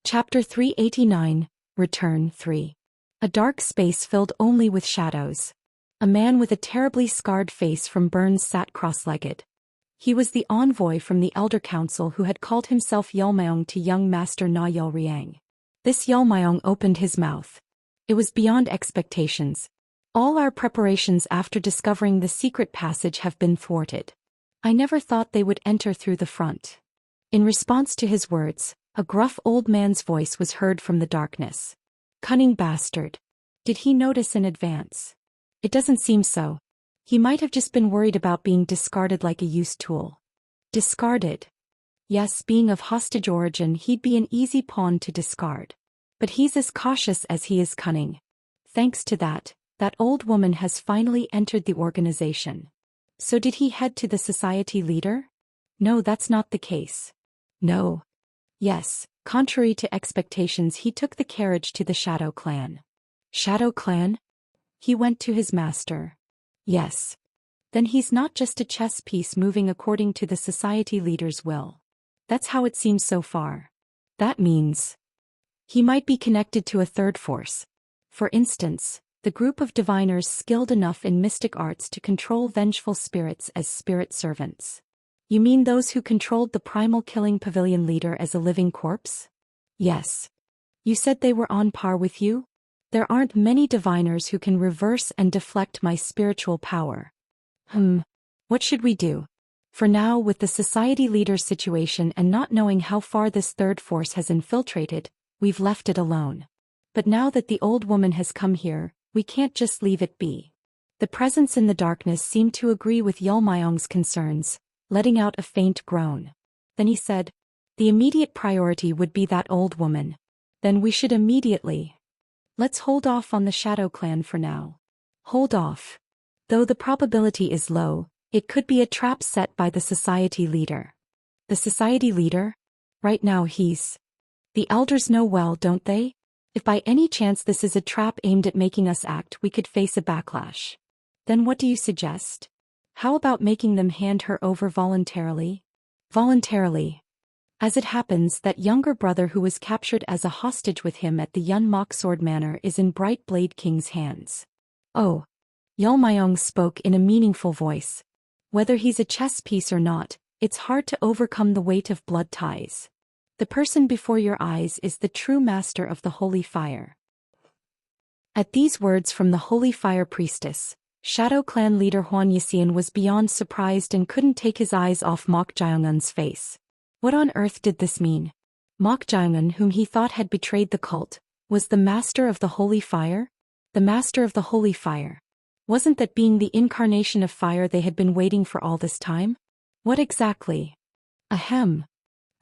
Chapter 389, Return 3. A dark space filled only with shadows. A man with a terribly scarred face from burns sat cross-legged. He was the envoy from the Elder Council who had called himself Yelmayong to young Master Na Yelriang. This Yelmayong opened his mouth. It was beyond expectations. All our preparations after discovering the secret passage have been thwarted. I never thought they would enter through the front. In response to his words, a gruff old man's voice was heard from the darkness. Cunning bastard. Did he notice in advance? It doesn't seem so. He might have just been worried about being discarded like a used tool. Discarded? Yes, being of hostage origin, he'd be an easy pawn to discard. But he's as cautious as he is cunning. Thanks to that old woman has finally entered the organization. So did he head to the society leader? No, that's not the case. No. Yes, contrary to expectations, he took the carriage to the Shadow Clan. Shadow Clan? He went to his master. Yes. Then he's not just a chess piece moving according to the society leader's will. That's how it seems so far. That means he might be connected to a third force. For instance, the group of diviners skilled enough in mystic arts to control vengeful spirits as spirit servants. You mean those who controlled the primal killing pavilion leader as a living corpse? Yes. You said they were on par with you? There aren't many diviners who can reverse and deflect my spiritual power. What should we do? For now, with the society leader's situation and not knowing how far this third force has infiltrated, we've left it alone. But now that the old woman has come here, we can't just leave it be. The presence in the darkness seemed to agree with Yelmayong's concerns, letting out a faint groan. Then he said, the immediate priority would be that old woman. Then we should immediately. Let's hold off on the Shadow Clan for now. Hold off. Though the probability is low, it could be a trap set by the society leader. The society leader? Right now he's. The elders know well, don't they? If by any chance this is a trap aimed at making us act, we could face a backlash. Then what do you suggest? How about making them hand her over voluntarily? Voluntarily. As it happens, that younger brother who was captured as a hostage with him at the Yun Mok Sword Manor is in Bright Blade King's hands. Oh. Yelmayong spoke in a meaningful voice. Whether he's a chess piece or not, it's hard to overcome the weight of blood ties. The person before your eyes is the true master of the Holy Fire. At these words from the Holy Fire Priestess, Shadow Clan leader Huan Yixian was beyond surprised and couldn't take his eyes off Mok Jiongun's face. What on earth did this mean? Mok Jiongun, whom he thought had betrayed the cult, was the master of the Holy Fire? The master of the Holy Fire. Wasn't that being the incarnation of fire they had been waiting for all this time? What exactly? Ahem.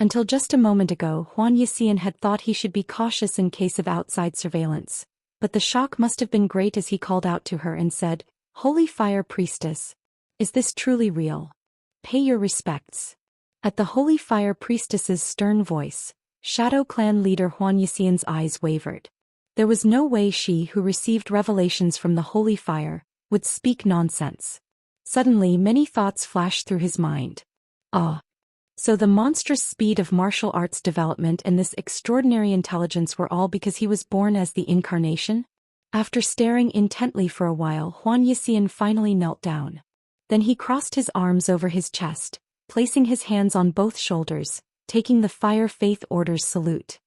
Until just a moment ago, Huan Yixian had thought he should be cautious in case of outside surveillance. But the shock must have been great as he called out to her and said, Holy Fire Priestess. Is this truly real? Pay your respects. At the Holy Fire Priestess's stern voice, Shadow Clan leader Huan Yixian's eyes wavered. There was no way she, who received revelations from the Holy Fire, would speak nonsense. Suddenly many thoughts flashed through his mind. So the monstrous speed of martial arts development and this extraordinary intelligence were all because he was born as the incarnation? After staring intently for a while, Huan Yixian finally knelt down. Then he crossed his arms over his chest, placing his hands on both shoulders, taking the Fire Faith Order's salute.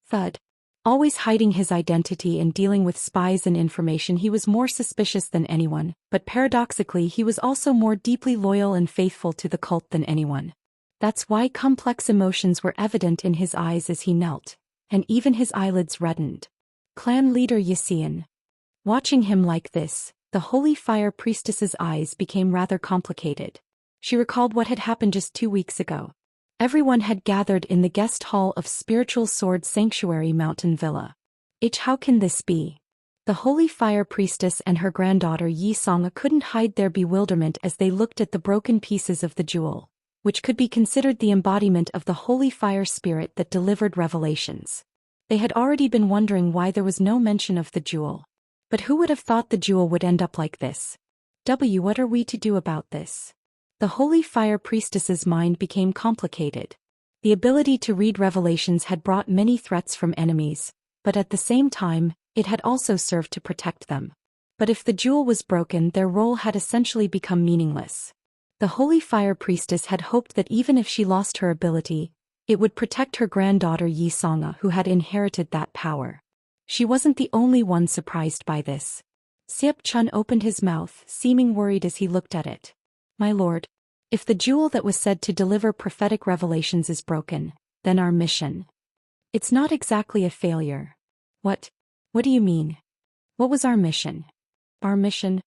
Thud. Always hiding his identity and dealing with spies and information, he was more suspicious than anyone, but paradoxically he was also more deeply loyal and faithful to the cult than anyone. That's why complex emotions were evident in his eyes as he knelt, and even his eyelids reddened. Clan leader Yixian. Watching him like this, the Holy Fire Priestess's eyes became rather complicated. She recalled what had happened just 2 weeks ago. Everyone had gathered in the guest hall of Spiritual Sword Sanctuary Mountain Villa. How can this be? The Holy Fire Priestess and her granddaughter Yi Songa couldn't hide their bewilderment as they looked at the broken pieces of the jewel, which could be considered the embodiment of the Holy Fire Spirit that delivered revelations. They had already been wondering why there was no mention of the jewel. But who would have thought the jewel would end up like this? What are we to do about this? The Holy Fire Priestess's mind became complicated. The ability to read revelations had brought many threats from enemies, but at the same time, it had also served to protect them. But if the jewel was broken, their role had essentially become meaningless. The Holy Fire Priestess had hoped that even if she lost her ability, it would protect her granddaughter Yi Songa, who had inherited that power. She wasn't the only one surprised by this. Siep Chun opened his mouth, seeming worried as he looked at it. My lord, if the jewel that was said to deliver prophetic revelations is broken, then our mission. It's not exactly a failure. What do you mean? What was our mission? Our mission?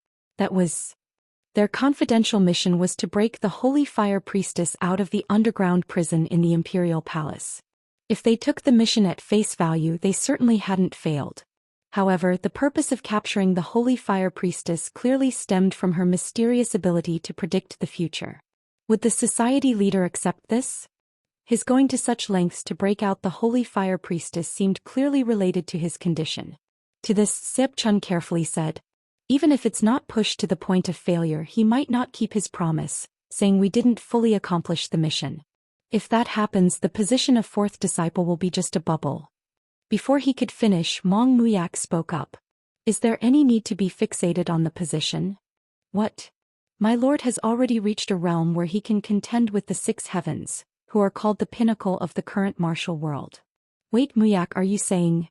Their confidential mission was to break the Holy Fire Priestess out of the underground prison in the Imperial Palace. If they took the mission at face value, they certainly hadn't failed. However, the purpose of capturing the Holy Fire Priestess clearly stemmed from her mysterious ability to predict the future. Would the society leader accept this? His going to such lengths to break out the Holy Fire Priestess seemed clearly related to his condition. To this, Siep Chun carefully said, even if it's not pushed to the point of failure, he might not keep his promise, saying we didn't fully accomplish the mission. If that happens, the position of fourth disciple will be just a bubble. Before he could finish, Mong Muyak spoke up. Is there any need to be fixated on the position? What? My lord has already reached a realm where he can contend with the six heavens, who are called the pinnacle of the current martial world. Wait, Muyak, are you saying?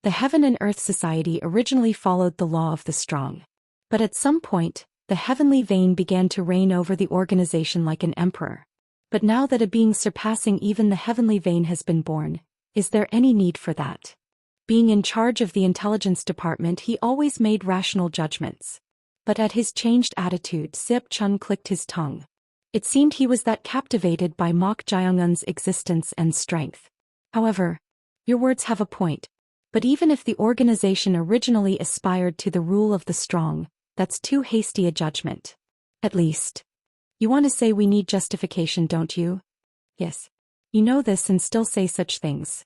The Heaven and Earth Society originally followed the law of the strong. But at some point, the heavenly vein began to reign over the organization like an emperor. But now that a being surpassing even the heavenly vein has been born, is there any need for that? Being in charge of the intelligence department, he always made rational judgments. But at his changed attitude, Siep Chun clicked his tongue. It seemed he was that captivated by Mok Jiongun's existence and strength. However, your words have a point. But even if the organization originally aspired to the rule of the strong, that's too hasty a judgment. At least. You want to say we need justification, don't you? Yes. You know this and still say such things.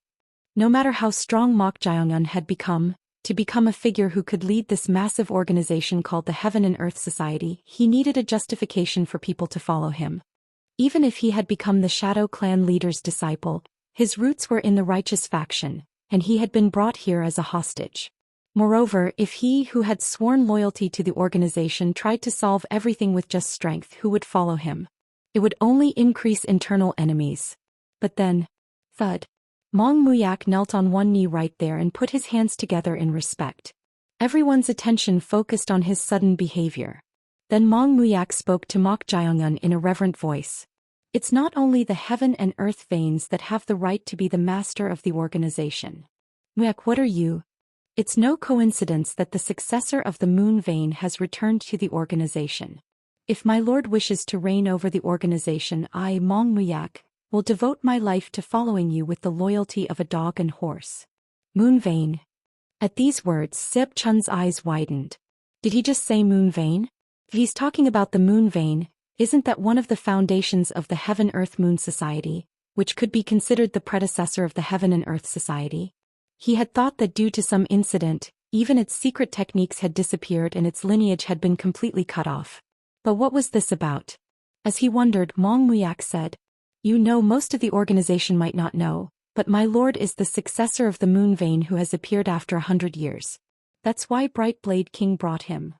No matter how strong Mok Jiongun had become, to become a figure who could lead this massive organization called the Heaven and Earth Society, he needed a justification for people to follow him. Even if he had become the Shadow Clan leader's disciple, his roots were in the righteous faction, and he had been brought here as a hostage. Moreover, if he who had sworn loyalty to the organization tried to solve everything with just strength, who would follow him? It would only increase internal enemies. But then, thud. Mong Muyak knelt on one knee right there and put his hands together in respect. Everyone's attention focused on his sudden behavior. Then Mong Muyak spoke to Mok Jiongun in a reverent voice. It's not only the heaven and earth veins that have the right to be the master of the organization. Muyak, what are you? It's no coincidence that the successor of the moon vein has returned to the organization. If my lord wishes to reign over the organization, I, Mong Muyak, will devote my life to following you with the loyalty of a dog and horse. Moon vein. At these words, Siep Chun's eyes widened. Did he just say moon vein? If he's talking about the moon vein, isn't that one of the foundations of the Heaven Earth Moon Society, which could be considered the predecessor of the Heaven and Earth Society? He had thought that due to some incident, even its secret techniques had disappeared and its lineage had been completely cut off. But what was this about? As he wondered, Mong Muyak said, you know, most of the organization might not know, but my lord is the successor of the moon vein who has appeared after 100 years. That's why Bright Blade King brought him.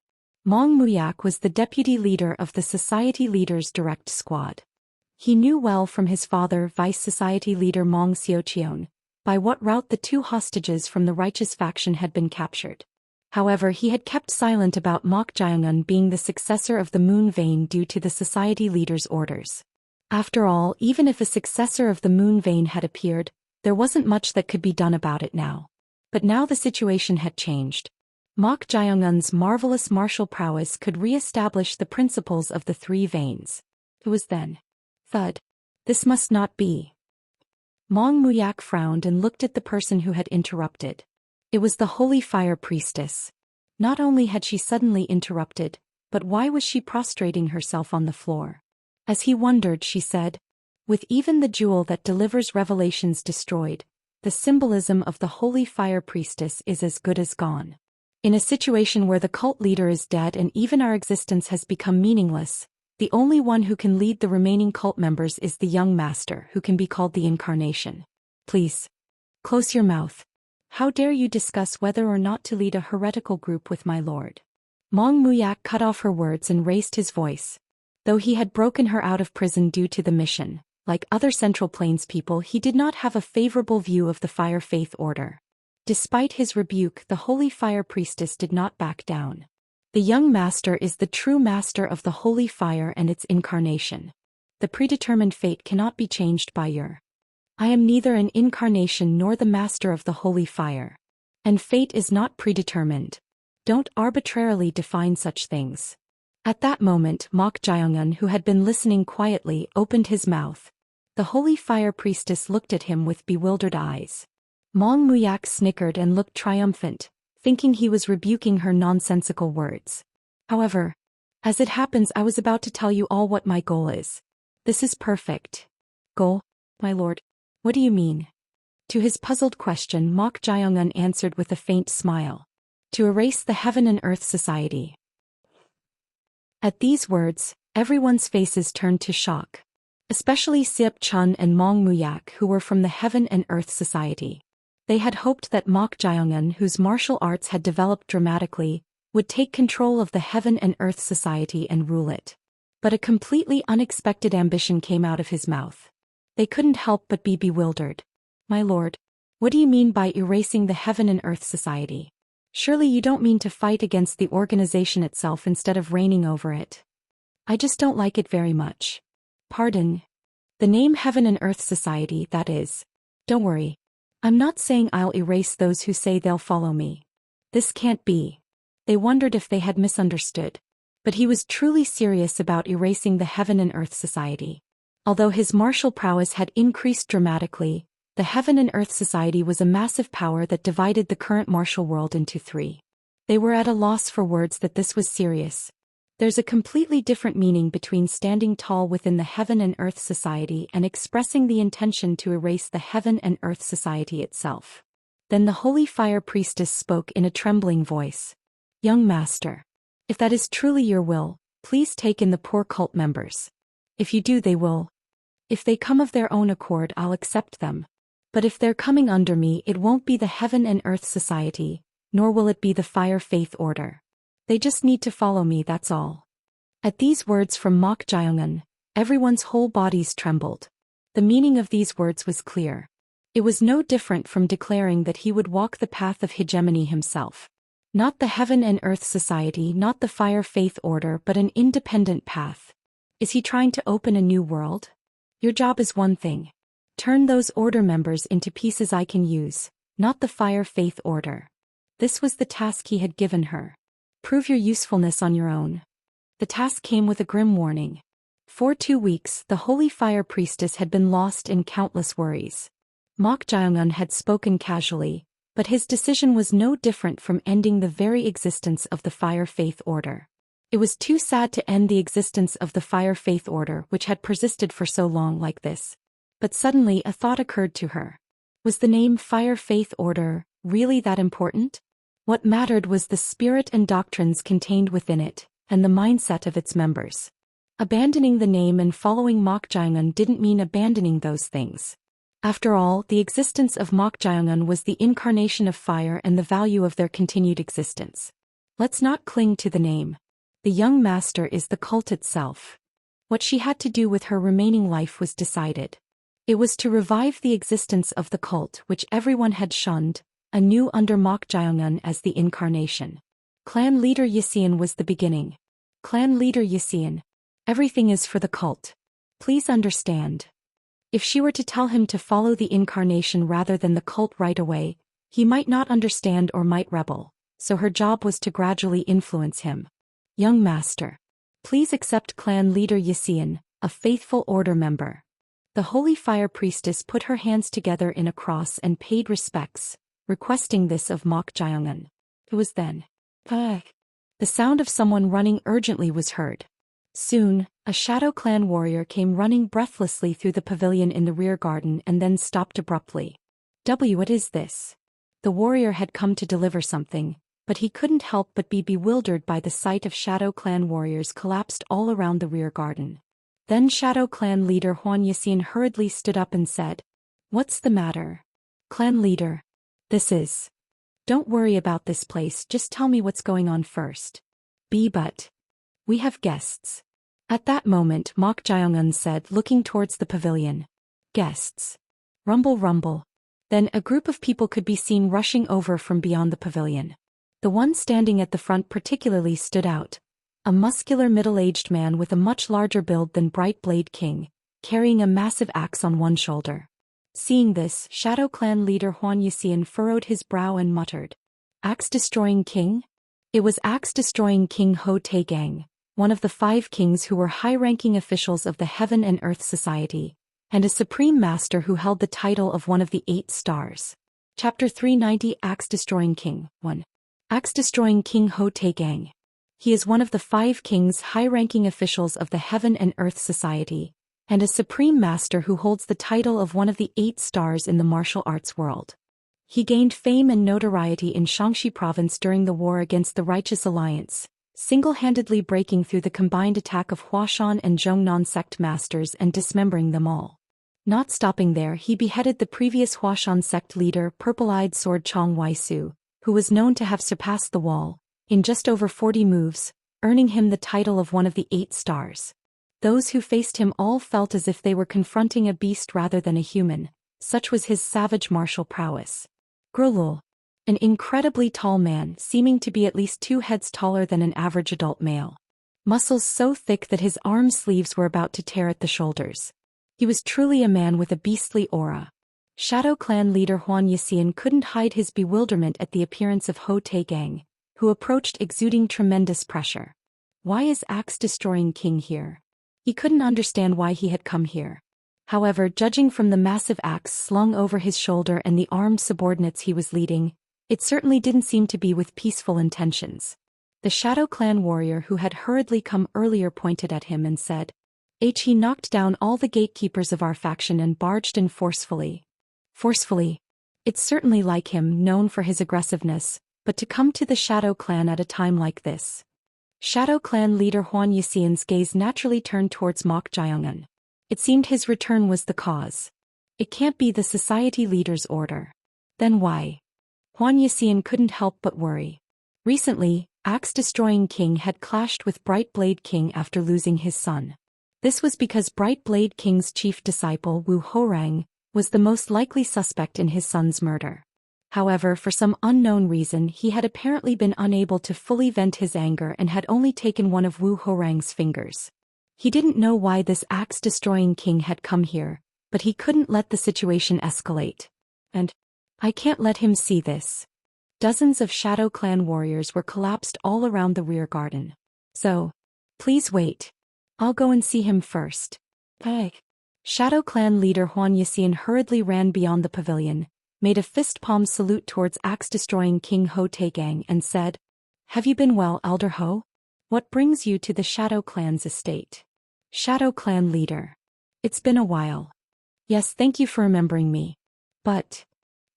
Mong Muyak was the deputy leader of the Society Leaders Direct Squad. He knew well from his father, Vice Society Leader Mong Xiuqian, by what route the two hostages from the righteous faction had been captured. However, he had kept silent about Mok Jiongun being the successor of the moon vein due to the Society Leader's orders. After all, even if a successor of the moon vein had appeared, there wasn't much that could be done about it now. But now the situation had changed. Mok Jiongun's marvelous martial prowess could re-establish the principles of the three veins. It was then. Thud. This must not be. Mong Muyak frowned and looked at the person who had interrupted. It was the Holy Fire Priestess. Not only had she suddenly interrupted, but why was she prostrating herself on the floor? As he wondered, she said, with even the jewel that delivers revelations destroyed, the symbolism of the Holy Fire Priestess is as good as gone. In a situation where the cult leader is dead and even our existence has become meaningless, The only one who can lead the remaining cult members is the young master, who can be called the Incarnation. Please. Close your mouth. How dare you discuss whether or not to lead a heretical group with my lord? Mong Muyak cut off her words and raised his voice. Though he had broken her out of prison due to the mission, like other Central Plains people, he did not have a favorable view of the Fire Faith Order. Despite his rebuke, the Holy Fire Priestess did not back down. The young master is the true master of the Holy Fire and its incarnation. The predetermined fate cannot be changed by your. I am neither an incarnation nor the master of the Holy Fire. And fate is not predetermined. Don't arbitrarily define such things. At that moment, Mok Jiongun, who had been listening quietly, opened his mouth. The Holy Fire Priestess looked at him with bewildered eyes. Mong Muyak snickered and looked triumphant, thinking he was rebuking her nonsensical words. However, as it happens, I was about to tell you all what my goal is. This is perfect. Goal, my lord? What do you mean? To his puzzled question, Mok Jiongun answered with a faint smile. To erase the Heaven and Earth Society. At these words, everyone's faces turned to shock. Especially Siep Chun and Mong Muyak, who were from the Heaven and Earth Society. They had hoped that Mok Jiongun, whose martial arts had developed dramatically, would take control of the Heaven and Earth Society and rule it. But a completely unexpected ambition came out of his mouth. They couldn't help but be bewildered. My lord, what do you mean by erasing the Heaven and Earth Society? Surely you don't mean to fight against the organization itself instead of reigning over it. I just don't like it very much. Pardon? The name Heaven and Earth Society, that is. Don't worry. I'm not saying I'll erase those who say they'll follow me. This can't be. They wondered if they had misunderstood. But he was truly serious about erasing the Heaven and Earth Society. Although his martial prowess had increased dramatically, the Heaven and Earth Society was a massive power that divided the current martial world into three. They were at a loss for words that this was serious. There's a completely different meaning between standing tall within the Heaven and Earth Society and expressing the intention to erase the Heaven and Earth Society itself. Then the Holy Fire Priestess spoke in a trembling voice. Young master, if that is truly your will, please take in the poor cult members. If you do, they will. If they come of their own accord, I'll accept them. But if they're coming under me, it won't be the Heaven and Earth Society, nor will it be the Fire Faith Order. They just need to follow me, that's all. At these words from Mok Jiongun, everyone's whole bodies trembled. The meaning of these words was clear. It was no different from declaring that he would walk the path of hegemony himself. Not the Heaven and Earth Society, not the Fire Faith Order, but an independent path. Is he trying to open a new world? Your job is one thing. Turn those order members into pieces I can use, not the Fire Faith Order. This was the task he had given her. Prove your usefulness on your own. The task came with a grim warning. For 2 weeks, the Holy Fire Priestess had been lost in countless worries. Mok Jiongun had spoken casually, but his decision was no different from ending the very existence of the Fire Faith Order. It was too sad to end the existence of the Fire Faith Order, which had persisted for so long like this. But suddenly a thought occurred to her. Was the name Fire Faith Order really that important? What mattered was the spirit and doctrines contained within it, and the mindset of its members. Abandoning the name and following Mok Jiongun didn't mean abandoning those things. After all, the existence of Mok Jiongun was the incarnation of fire and the value of their continued existence. Let's not cling to the name. The young master is the cult itself. What she had to do with her remaining life was decided. It was to revive the existence of the cult which everyone had shunned, anew under Mok Jiongun as the incarnation. Clan leader Yixian was the beginning. Clan leader Yixian. Everything is for the cult. Please understand. If she were to tell him to follow the incarnation rather than the cult right away, he might not understand or might rebel, so her job was to gradually influence him. Young master. Please accept clan leader Yixian, a faithful order member. The Holy Fire Priestess put her hands together in a cross and paid respects, requesting this of Mok Jiongun. It was then. The sound of someone running urgently was heard. Soon, a Shadow Clan warrior came running breathlessly through the pavilion in the rear garden and then stopped abruptly. What is this? The warrior had come to deliver something, but he couldn't help but be bewildered by the sight of Shadow Clan warriors collapsed all around the rear garden. Then Shadow Clan leader Huan Yixian hurriedly stood up and said, "What's the matter? Clan leader. This is. Don't worry about this place, just tell me what's going on first." But. We have guests." At that moment Mok Jiangun said, looking towards the pavilion. "Guests." Rumble rumble. Then a group of people could be seen rushing over from beyond the pavilion. The one standing at the front particularly stood out. A muscular middle-aged man with a much larger build than Bright Blade King, carrying a massive axe on one shoulder. Seeing this, Shadow Clan leader Huan Yixian furrowed his brow and muttered, "Axe-destroying king?" It was Axe-destroying King Ho Taegang, one of the 5 kings who were high-ranking officials of the Heaven and Earth Society, and a supreme master who held the title of one of the 8 stars. Chapter 390 Axe-destroying King 1. Axe-destroying King Ho Taegang. He is one of the 5 kings high-ranking officials of the Heaven and Earth Society, and a supreme master who holds the title of one of the 8 stars in the martial arts world. He gained fame and notoriety in Shaanxi province during the war against the Righteous Alliance, single-handedly breaking through the combined attack of Huashan and Zhongnan sect masters and dismembering them all. Not stopping there, he beheaded the previous Huashan sect leader Purple-Eyed Sword Chong Waisu, who was known to have surpassed the wall, in just over 40 moves, earning him the title of one of the 8 stars. Those who faced him all felt as if they were confronting a beast rather than a human, such was his savage martial prowess. Grulul. An incredibly tall man, seeming to be at least 2 heads taller than an average adult male. Muscles so thick that his arm sleeves were about to tear at the shoulders. He was truly a man with a beastly aura. Shadow Clan leader Huan Yixian couldn't hide his bewilderment at the appearance of Ho Taegang, who approached exuding tremendous pressure. Why is Axe-destroying King here? He couldn't understand why he had come here. However, judging from the massive axe slung over his shoulder and the armed subordinates he was leading, it certainly didn't seem to be with peaceful intentions. The Shadow Clan warrior who had hurriedly come earlier pointed at him and said, "He knocked down all the gatekeepers of our faction and barged in forcefully." Forcefully? It's certainly like him, known for his aggressiveness, but to come to the Shadow Clan at a time like this. Shadow Clan leader Huan Yixian's gaze naturally turned towards Mok Jiangun. It seemed his return was the cause. It can't be the society leader's order. Then why? Huan Yixian couldn't help but worry. Recently, Axe-destroying King had clashed with Bright Blade King after losing his son. This was because Bright Blade King's chief disciple Wu Horang was the most likely suspect in his son's murder. However, for some unknown reason he had apparently been unable to fully vent his anger and had only taken one of Wu Horang's fingers. He didn't know why this Axe-destroying King had come here, but he couldn't let the situation escalate. And, "I can't let him see this." Dozens of Shadow Clan warriors were collapsed all around the rear garden. "So, please wait. I'll go and see him first." Hey. Shadow Clan leader Huan Yixian hurriedly ran beyond the pavilion, made a fist palm salute towards Axe-destroying King Ho Taegang and said, "Have you been well, Elder Ho? What brings you to the Shadow Clan's estate?" Shadow Clan leader. "It's been a while." "Yes, thank you for remembering me. But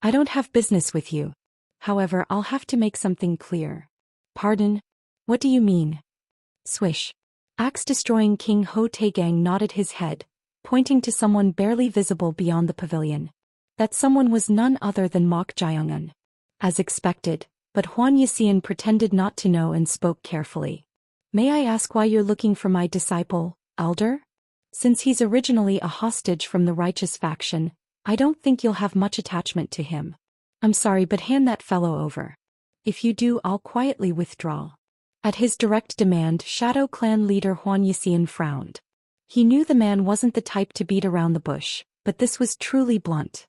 I don't have business with you. However, I'll have to make something clear." "Pardon? What do you mean?" Swish. Axe-destroying King Ho Taegang nodded his head, pointing to someone barely visible beyond the pavilion. That someone was none other than Mok Jiangun. As expected, but Huan Yixian pretended not to know and spoke carefully. "May I ask why you're looking for my disciple, Elder? Since he's originally a hostage from the Righteous faction, I don't think you'll have much attachment to him. I'm sorry, but hand that fellow over. If you do, I'll quietly withdraw." At his direct demand, Shadow Clan leader Huan Yixian frowned. He knew the man wasn't the type to beat around the bush, but this was truly blunt.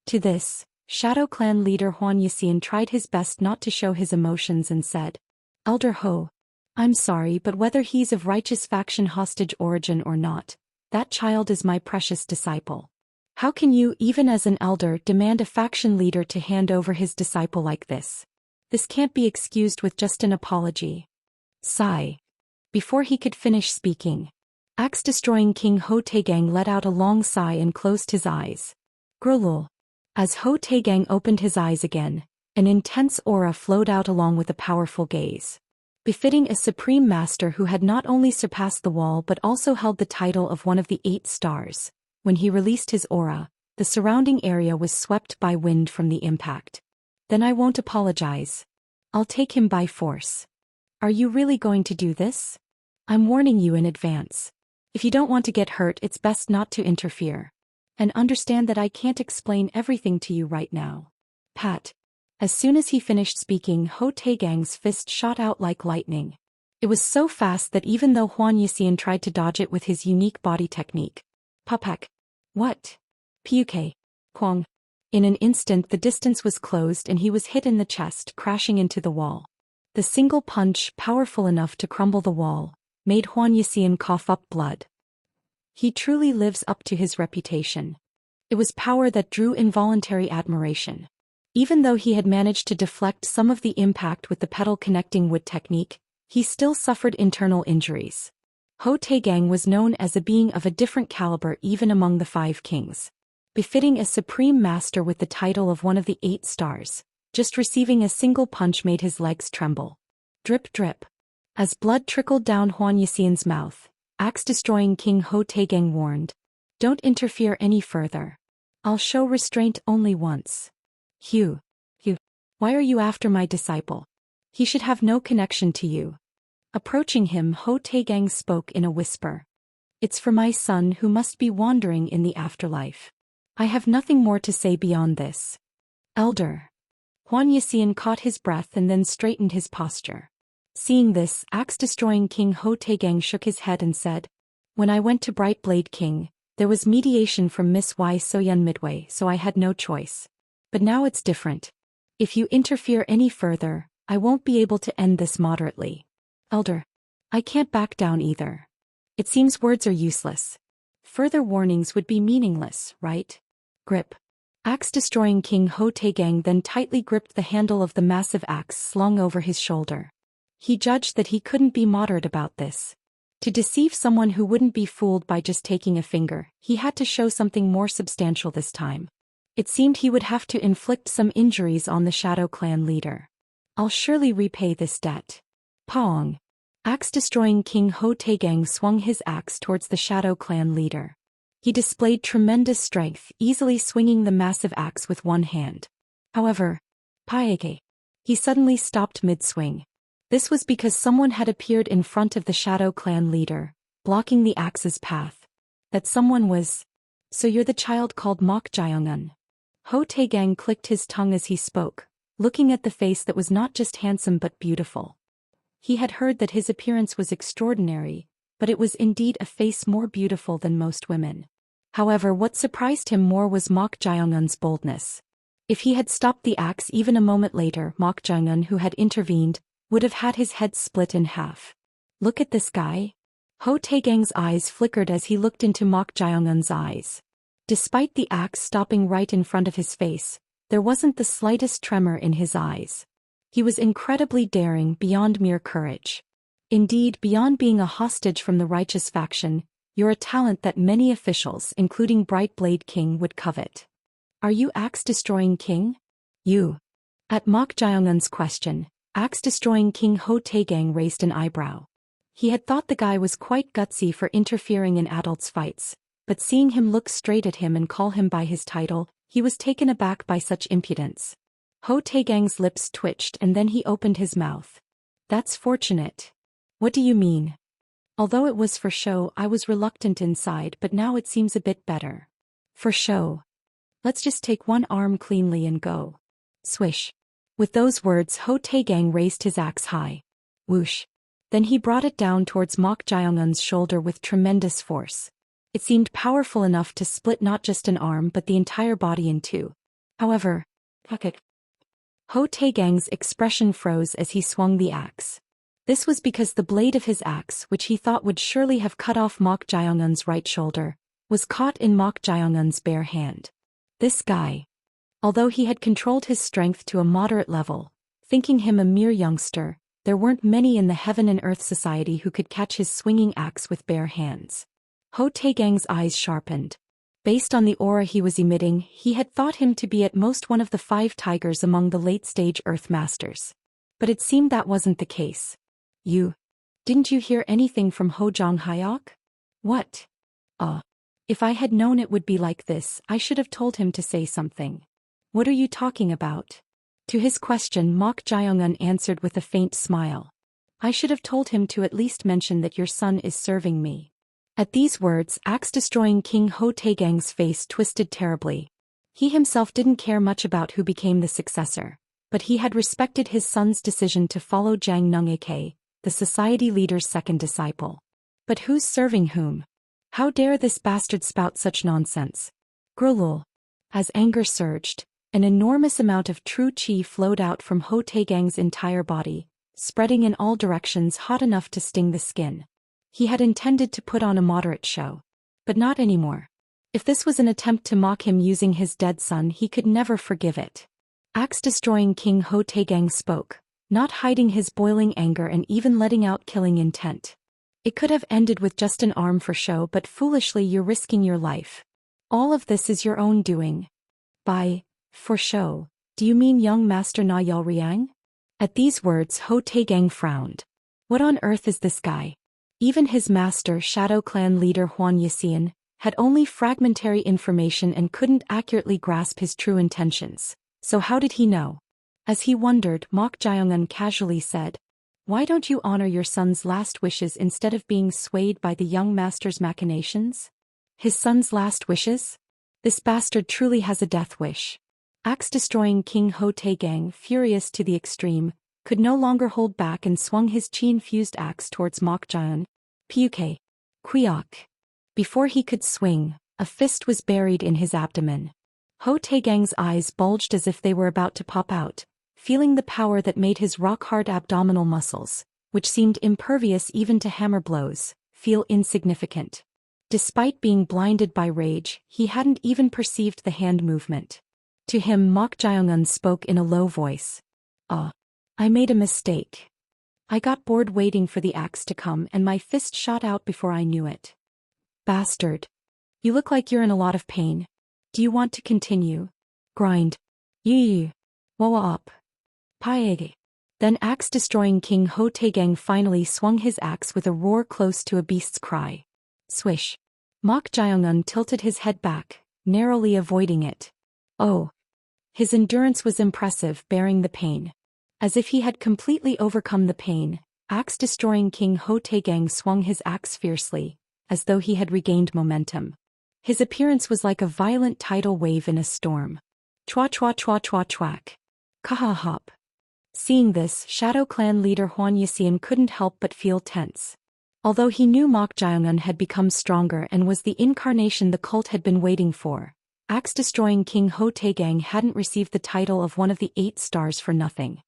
To this, Shadow Clan leader Huan Yixian tried his best not to show his emotions and said, "Elder Ho, I'm sorry, but whether he's of Righteous faction hostage origin or not, that child is my precious disciple. How can you, even as an elder, demand a faction leader to hand over his disciple like this? This can't be excused with just an apology." Sigh. Before he could finish speaking, Axe-destroying King Ho Taegang let out a long sigh and closed his eyes. Grulul. As Ho Taegang opened his eyes again, An intense aura flowed out along with a powerful gaze. Befitting a supreme master who had not only surpassed the wall but also held the title of one of the 8 stars. When he released his aura, the surrounding area was swept by wind from the impact. Then I won't apologize. I'll take him by force. Are you really going to do this? I'm warning you in advance. If you don't want to get hurt, it's best not to interfere. And understand that I can't explain everything to you right now. Pat. As soon as he finished speaking, Ho Taegang's fist shot out like lightning. It was so fast that even though Huan Yixian tried to dodge it with his unique body technique. Papak. What? Puke. Kwang. In an instant the distance was closed and he was hit in the chest, crashing into the wall. The single punch, powerful enough to crumble the wall, made Huan Yixian cough up blood. He truly lives up to his reputation. It was power that drew involuntary admiration. Even though he had managed to deflect some of the impact with the petal connecting wood technique, he still suffered internal injuries. Ho Taegang was known as a being of a different caliber even among the 5 kings. Befitting a supreme master with the title of one of the 8 stars, just receiving a single punch made his legs tremble. Drip drip. As blood trickled down Huan Yixian's mouth, axe-destroying King Ho Taegang warned, "Don't interfere any further. I'll show restraint only once." Hugh. Why are you after my disciple? He should have no connection to you. Approaching him, Ho Taegang spoke in a whisper. It's for my son who must be wandering in the afterlife. I have nothing more to say beyond this. Elder. Huan Yixian caught his breath and then straightened his posture. Seeing this, axe-destroying King Ho Taegang shook his head and said, "When I went to Bright Blade King, there was mediation from Miss Y Soyun midway, so I had no choice. But now it's different. If you interfere any further, I won't be able to end this moderately. Elder. I can't back down either. It seems words are useless. Further warnings would be meaningless, right? Grip." Axe-destroying King Ho Taegang then tightly gripped the handle of the massive axe slung over his shoulder. He judged that he couldn't be moderate about this. To deceive someone who wouldn't be fooled by just taking a finger, he had to show something more substantial this time. It seemed he would have to inflict some injuries on the Shadow Clan leader. I'll surely repay this debt. Paong. Axe-destroying King Ho Taegang swung his axe towards the Shadow Clan leader. He displayed tremendous strength, easily swinging the massive axe with one hand. However, Paeke. He suddenly stopped mid-swing. This was because someone had appeared in front of the Shadow Clan leader, blocking the axe's path. That someone was... "So you're the child called Mok Jiongun." Ho Taegang clicked his tongue as he spoke, looking at the face that was not just handsome but beautiful. He had heard that his appearance was extraordinary, but it was indeed a face more beautiful than most women. However, what surprised him more was Mok Jiongun's boldness. If he had stopped the axe even a moment later, Mok Jiongun, who had intervened, would have had his head split in half. Look at this guy. Ho Taegang's eyes flickered as he looked into Mok Jiongun's eyes. Despite the axe stopping right in front of his face, there wasn't the slightest tremor in his eyes. He was incredibly daring beyond mere courage. Indeed, beyond being a hostage from the righteous faction, you're a talent that many officials, including Bright Blade King, would covet. Are you Axe-destroying King? You. At Mok Jiongun's question, Axe-destroying King Ho Taegang raised an eyebrow. He had thought the guy was quite gutsy for interfering in adults' fights, but seeing him look straight at him and call him by his title, he was taken aback by such impudence. Ho Taegang's lips twitched and then he opened his mouth. That's fortunate. What do you mean? Although it was for show, I was reluctant inside, but now it seems a bit better. For show. Let's just take one arm cleanly and go. Swish. With those words, Ho Taegang raised his axe high. Whoosh. Then he brought it down towards Mok Jiongun's shoulder with tremendous force. It seemed powerful enough to split not just an arm but the entire body in two. However, Ho Taegang's expression froze as he swung the axe. This was because the blade of his axe, which he thought would surely have cut off Mok Jiongun's right shoulder, was caught in Mok Jiongun's bare hand. This guy. Although he had controlled his strength to a moderate level, thinking him a mere youngster, there weren't many in the Heaven and Earth Society who could catch his swinging axe with bare hands. Ho Taegang's eyes sharpened. Based on the aura he was emitting, he had thought him to be at most one of the 5 tigers among the late-stage Earth Masters. But it seemed that wasn't the case. Didn't you hear anything from Hojong Hyok? What? If I had known it would be like this, I should have told him to say something. What are you talking about? To his question, Mok Jae-eun answered with a faint smile. I should have told him to at least mention that your son is serving me. At these words, axe-destroying King Ho Taegang's face twisted terribly. He himself didn't care much about who became the successor, but he had respected his son's decision to follow Jang Nung-ak, the society leader's second disciple. But who's serving whom? How dare this bastard spout such nonsense? Grulul. As anger surged, an enormous amount of true qi flowed out from Ho Taegang's entire body, spreading in all directions hot enough to sting the skin. He had intended to put on a moderate show. But not anymore. If this was an attempt to mock him using his dead son, he could never forgive it. Axe-destroying King Ho Taegang spoke, not hiding his boiling anger and even letting out killing intent. It could have ended with just an arm for show, but foolishly you're risking your life. All of this is your own doing. By for show, do you mean young Master Na Yelriang? At these words, Ho Taegang frowned. What on earth is this guy? Even his master, Shadow Clan leader Hwan Yisian, had only fragmentary information and couldn't accurately grasp his true intentions. So how did he know? As he wondered, Mok Jae-eun casually said, "Why don't you honor your son's last wishes instead of being swayed by the young master's machinations?" His son's last wishes? This bastard truly has a death wish. Axe-destroying King Ho Taegang, furious to the extreme, could no longer hold back and swung his chi-infused axe towards Mok Jae-eun. Puke. Kuyok. Before he could swing, a fist was buried in his abdomen. Ho Taegang's eyes bulged as if they were about to pop out, feeling the power that made his rock-hard abdominal muscles, which seemed impervious even to hammer blows, feel insignificant. Despite being blinded by rage, he hadn't even perceived the hand movement. To him, Mok Jae-eun spoke in a low voice. I made a mistake. I got bored waiting for the axe to come and my fist shot out before I knew it. Bastard. You look like you're in a lot of pain. Do you want to continue? Grind. Yee. Wawa up. Paege. Then axe-destroying King Ho Taegang finally swung his axe with a roar close to a beast's cry. Swish. Mok Jae-eun tilted his head back, narrowly avoiding it. Oh. His endurance was impressive, bearing the pain. As if he had completely overcome the pain, axe-destroying King Ho Taegang swung his axe fiercely, as though he had regained momentum. His appearance was like a violent tidal wave in a storm. Chwa chwa chwa chwa chwack. Kaha hop. Seeing this, Shadow Clan leader Hwan Yisian couldn't help but feel tense. Although he knew Mok Jae-eun had become stronger and was the incarnation the cult had been waiting for, axe-destroying King Ho Taegang hadn't received the title of one of the 8 stars for nothing.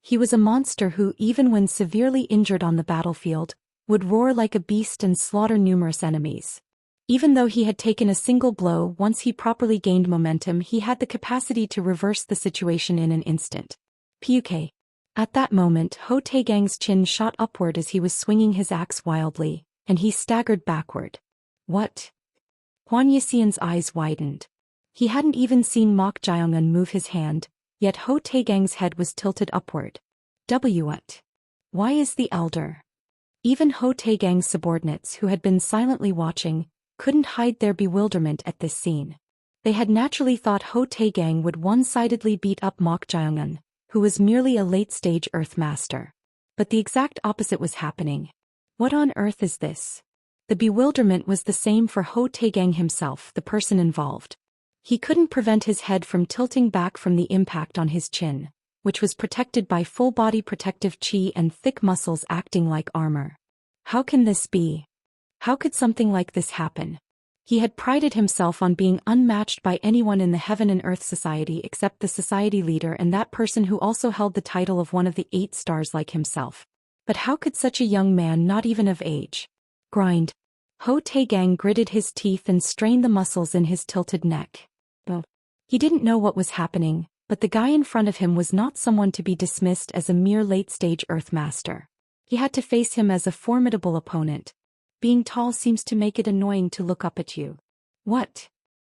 He was a monster who, even when severely injured on the battlefield, would roar like a beast and slaughter numerous enemies. Even though he had taken a single blow, once he properly gained momentum, he had the capacity to reverse the situation in an instant. Puke. At that moment, Ho Taegang's chin shot upward as he was swinging his axe wildly, and he staggered backward. What? Hwan Yisian's eyes widened. He hadn't even seen Mok Jae-eun move his hand, yet Ho Taegang's head was tilted upward. What? Why is the elder? Even Ho Taegang's subordinates who had been silently watching, couldn't hide their bewilderment at this scene. They had naturally thought Ho Taegang would one-sidedly beat up Mok Jae-eun, who was merely a late-stage Earth Master. But the exact opposite was happening. What on earth is this? The bewilderment was the same for Ho Taegang himself, the person involved. He couldn't prevent his head from tilting back from the impact on his chin, which was protected by full-body protective chi and thick muscles acting like armor. How can this be? How could something like this happen? He had prided himself on being unmatched by anyone in the Heaven and Earth Society except the society leader and that person who also held the title of one of the 8 stars like himself. But how could such a young man, not even of age? Grind. Ho Taegang gritted his teeth and strained the muscles in his tilted neck. He didn't know what was happening, but the guy in front of him was not someone to be dismissed as a mere late-stage Earth Master. He had to face him as a formidable opponent. Being tall seems to make it annoying to look up at you. What?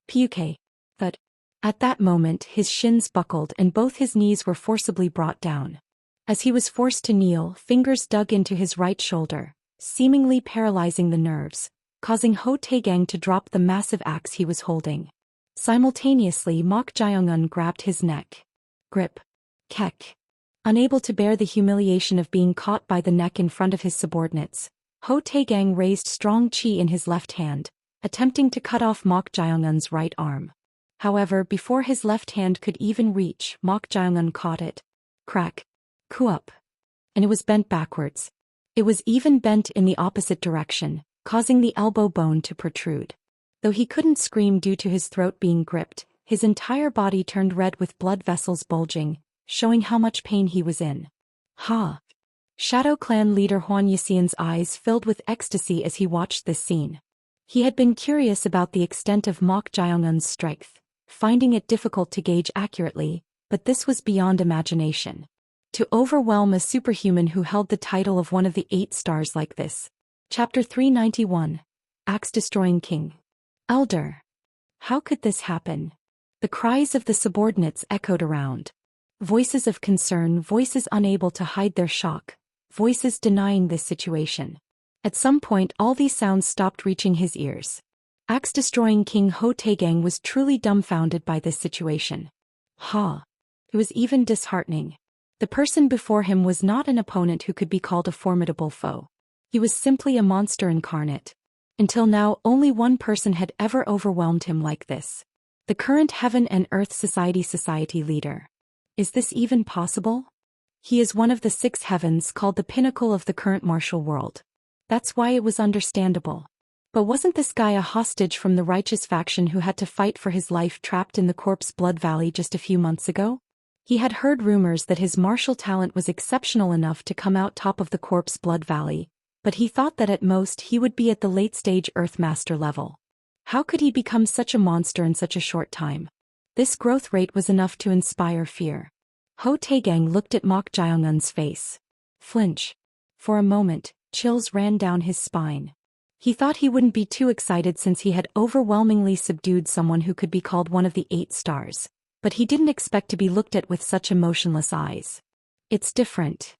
Puk. Thud. At that moment his shins buckled and both his knees were forcibly brought down. As he was forced to kneel, fingers dug into his right shoulder, seemingly paralyzing the nerves, causing Ho Taegang to drop the massive axe he was holding. Simultaneously Mok Jae-un grabbed his neck. Grip. Kek. Unable to bear the humiliation of being caught by the neck in front of his subordinates, Ho Taegang raised strong chi in his left hand, attempting to cut off Mok Jae-un's right arm. However, before his left hand could even reach, Mok Jae-un caught it. Crack. Kuup. And it was bent backwards. It was even bent in the opposite direction, causing the elbow bone to protrude. Though he couldn't scream due to his throat being gripped, his entire body turned red with blood vessels bulging, showing how much pain he was in. Ha! Shadow Clan leader Hwan Yixian's eyes filled with ecstasy as he watched this scene. He had been curious about the extent of Mok Jae-un's strength, finding it difficult to gauge accurately, but this was beyond imagination. To overwhelm a superhuman who held the title of one of the 8 stars like this. Chapter 391. Axe-destroying king. Elder. How could this happen? The cries of the subordinates echoed around. Voices of concern, voices unable to hide their shock, voices denying this situation. At some point all these sounds stopped reaching his ears. Axe-destroying King Ho Taegang was truly dumbfounded by this situation. It was even disheartening. The person before him was not an opponent who could be called a formidable foe. He was simply a monster incarnate. Until now, only one person had ever overwhelmed him like this. The current Heaven and Earth Society leader. Is this even possible? He is one of the 6 heavens called the pinnacle of the current martial world. That's why it was understandable. But wasn't this guy a hostage from the righteous faction who had to fight for his life trapped in the Corpse Blood Valley just a few months ago? He had heard rumors that his martial talent was exceptional enough to come out top of the Corpse Blood Valley, but he thought that at most he would be at the late-stage Earthmaster level. How could he become such a monster in such a short time? This growth rate was enough to inspire fear. Ho Taegang looked at Mok Jae-un's face. Flinch. For a moment, chills ran down his spine. He thought he wouldn't be too excited since he had overwhelmingly subdued someone who could be called one of the 8 stars, but he didn't expect to be looked at with such emotionless eyes. It's different.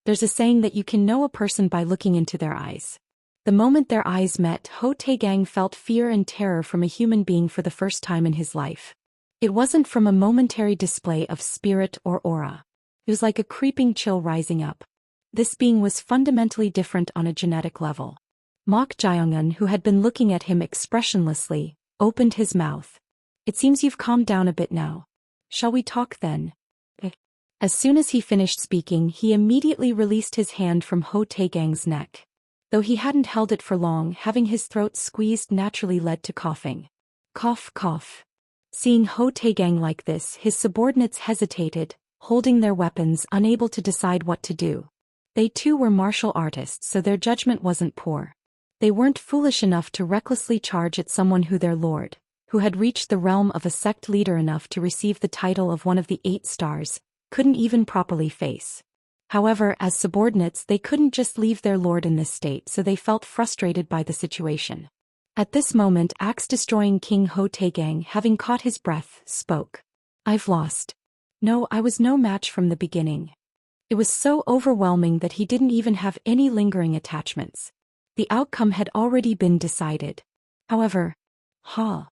There's a saying that you can know a person by looking into their eyes. The moment their eyes met, Ho Taegang felt fear and terror from a human being for the first time in his life. It wasn't from a momentary display of spirit or aura. It was like a creeping chill rising up. This being was fundamentally different on a genetic level. Mok Jae-un, who had been looking at him expressionlessly, opened his mouth. It seems you've calmed down a bit now. Shall we talk then? As soon as he finished speaking, he immediately released his hand from Ho Taegang's neck. Though he hadn't held it for long, having his throat squeezed naturally led to coughing. Cough, cough. Seeing Ho Taegang like this, his subordinates hesitated, holding their weapons, unable to decide what to do. They too were martial artists, so their judgment wasn't poor. They weren't foolish enough to recklessly charge at someone who their lord, who had reached the realm of a sect leader enough to receive the title of one of the 8 stars, couldn't even properly face. However, as subordinates they couldn't just leave their lord in this state, so they felt frustrated by the situation. At this moment axe-destroying King Ho Taegang, having caught his breath, spoke. I've lost. No, I was no match from the beginning. It was so overwhelming that he didn't even have any lingering attachments. The outcome had already been decided. However, Ho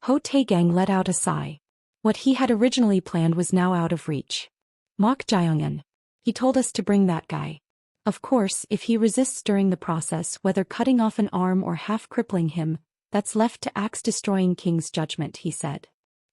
Taegang let out a sigh. What he had originally planned was now out of reach. Mok Jae-un. He told us to bring that guy. Of course, if he resists during the process, whether cutting off an arm or half crippling him, that's left to axe-destroying King's judgment, he said.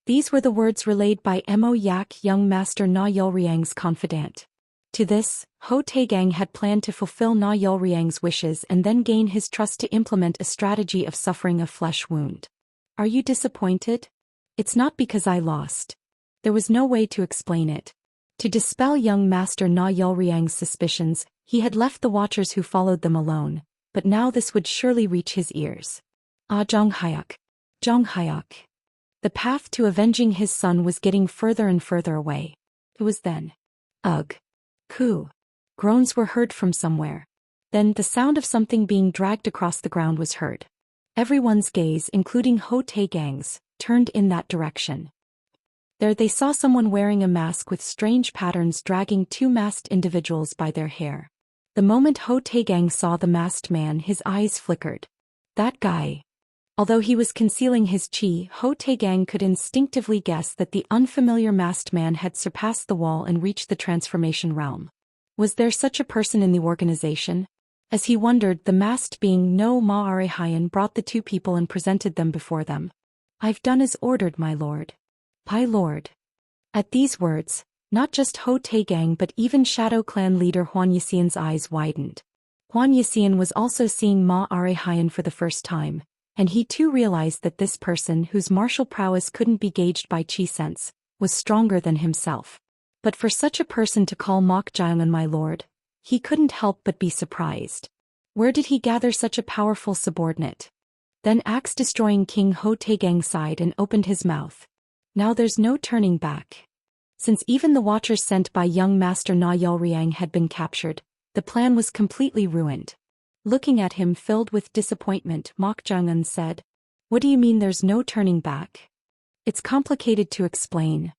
These were the words relayed by Mo Yak, young master Na Yulriang's confidant. To this, Ho Taegang had planned to fulfill Na Yulriang's wishes and then gain his trust to implement a strategy of suffering a flesh wound. Are you disappointed? It's not because I lost. There was no way to explain it. To dispel young master Na Yulriang's suspicions, he had left the watchers who followed them alone, but now this would surely reach his ears. Jong Hyuk. Jong Hyuk. The path to avenging his son was getting further and further away. It was then. Ugh. Coo. Groans were heard from somewhere. Then the sound of something being dragged across the ground was heard. Everyone's gaze, including Ho Taegang's, turned in that direction. There they saw someone wearing a mask with strange patterns dragging two masked individuals by their hair. The moment Ho Taegang saw the masked man, his eyes flickered. That guy. Although he was concealing his chi, Ho Taegang could instinctively guess that the unfamiliar masked man had surpassed the wall and reached the transformation realm. Was there such a person in the organization? As he wondered, the masked being No Ma Arehayan brought the two people and presented them before them. "I've done as ordered, my lord." "My lord." At these words, not just Ho Taegang but even Shadow Clan leader Hwan Yixian's eyes widened. Hwan Yixian was also seeing Ma Arehayan for the first time, and he too realized that this person, whose martial prowess couldn't be gauged by chi sense, was stronger than himself. But for such a person to call Mok Jaeongun my lord, he couldn't help but be surprised. Where did he gather such a powerful subordinate? Then axe-destroying King Ho Taegang sighed and opened his mouth. Now there's no turning back. Since even the watchers sent by young Master Na Yelriang had been captured, the plan was completely ruined. Looking at him filled with disappointment, Mok Jaeongun said, "What do you mean there's no turning back?" "It's complicated to explain.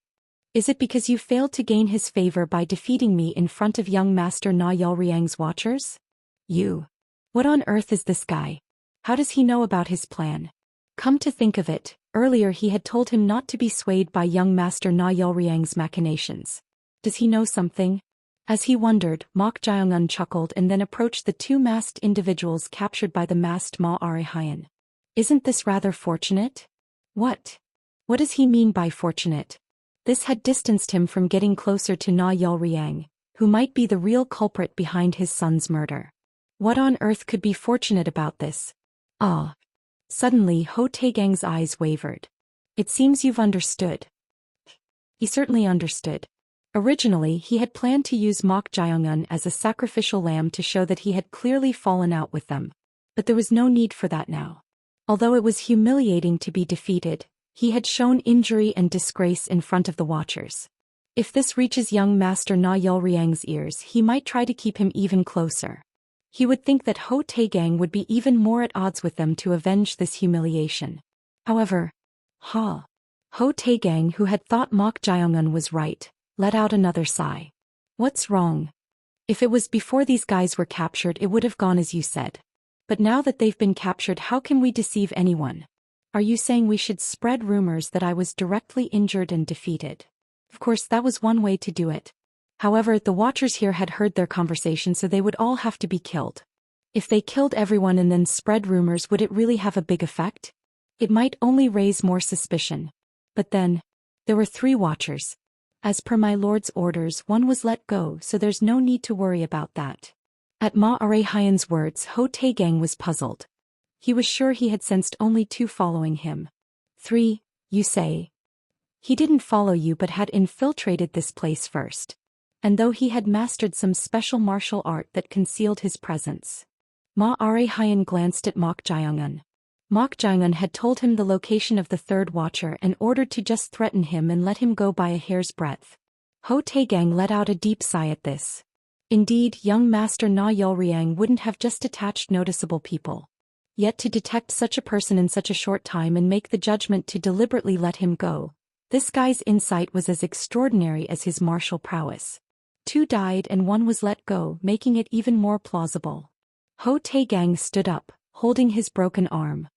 Is it because you failed to gain his favor by defeating me in front of young Master Na Yelriang's watchers? You. What on earth is this guy? How does he know about his plan?" Come to think of it, earlier he had told him not to be swayed by young Master Na Yelriang's machinations. Does he know something? As he wondered, Mok Jaeongun chuckled and then approached the two masked individuals captured by the masked Ma Arehayan. "Isn't this rather fortunate?" "What? What does he mean by fortunate?" This had distanced him from getting closer to Na Yelriang, who might be the real culprit behind his son's murder. What on earth could be fortunate about this? Ah. Suddenly Ho Taegang's eyes wavered. "It seems you've understood." He certainly understood. Originally he had planned to use Mok Jaeongun as a sacrificial lamb to show that he had clearly fallen out with them. But there was no need for that now. Although it was humiliating to be defeated, he had shown injury and disgrace in front of the watchers. If this reaches young Master Na Yelriang's ears, he might try to keep him even closer. He would think that Ho Taegang would be even more at odds with them to avenge this humiliation. However, Ho Taegang, who had thought Mok Jaeongun was right, let out another sigh. "What's wrong? If it was before these guys were captured, it would have gone as you said. But now that they've been captured, how can we deceive anyone? Are you saying we should spread rumors that I was directly injured and defeated?" Of course, that was one way to do it. However, the watchers here had heard their conversation, so they would all have to be killed. If they killed everyone and then spread rumors, would it really have a big effect? It might only raise more suspicion. But then, there were 3 watchers. As per my lord's orders, one was let go, so there's no need to worry about that. At Ma Arehayan's words, Ho Taegang was puzzled. He was sure he had sensed only 2 following him. 3, you say? He didn't follow you but had infiltrated this place first. And though he had mastered some special martial art that concealed his presence. Ma Arehayan glanced at Mok Jaeongun. Mok Jaeongun had told him the location of the 3rd watcher and ordered to just threaten him and let him go by a hair's breadth. Ho Taegang let out a deep sigh at this. Indeed, young Master Na Yelriang wouldn't have just attached noticeable people. Yet to detect such a person in such a short time and make the judgment to deliberately let him go, this guy's insight was as extraordinary as his martial prowess. 2 died and 1 was let go, making it even more plausible. Ho Taegang stood up, holding his broken arm.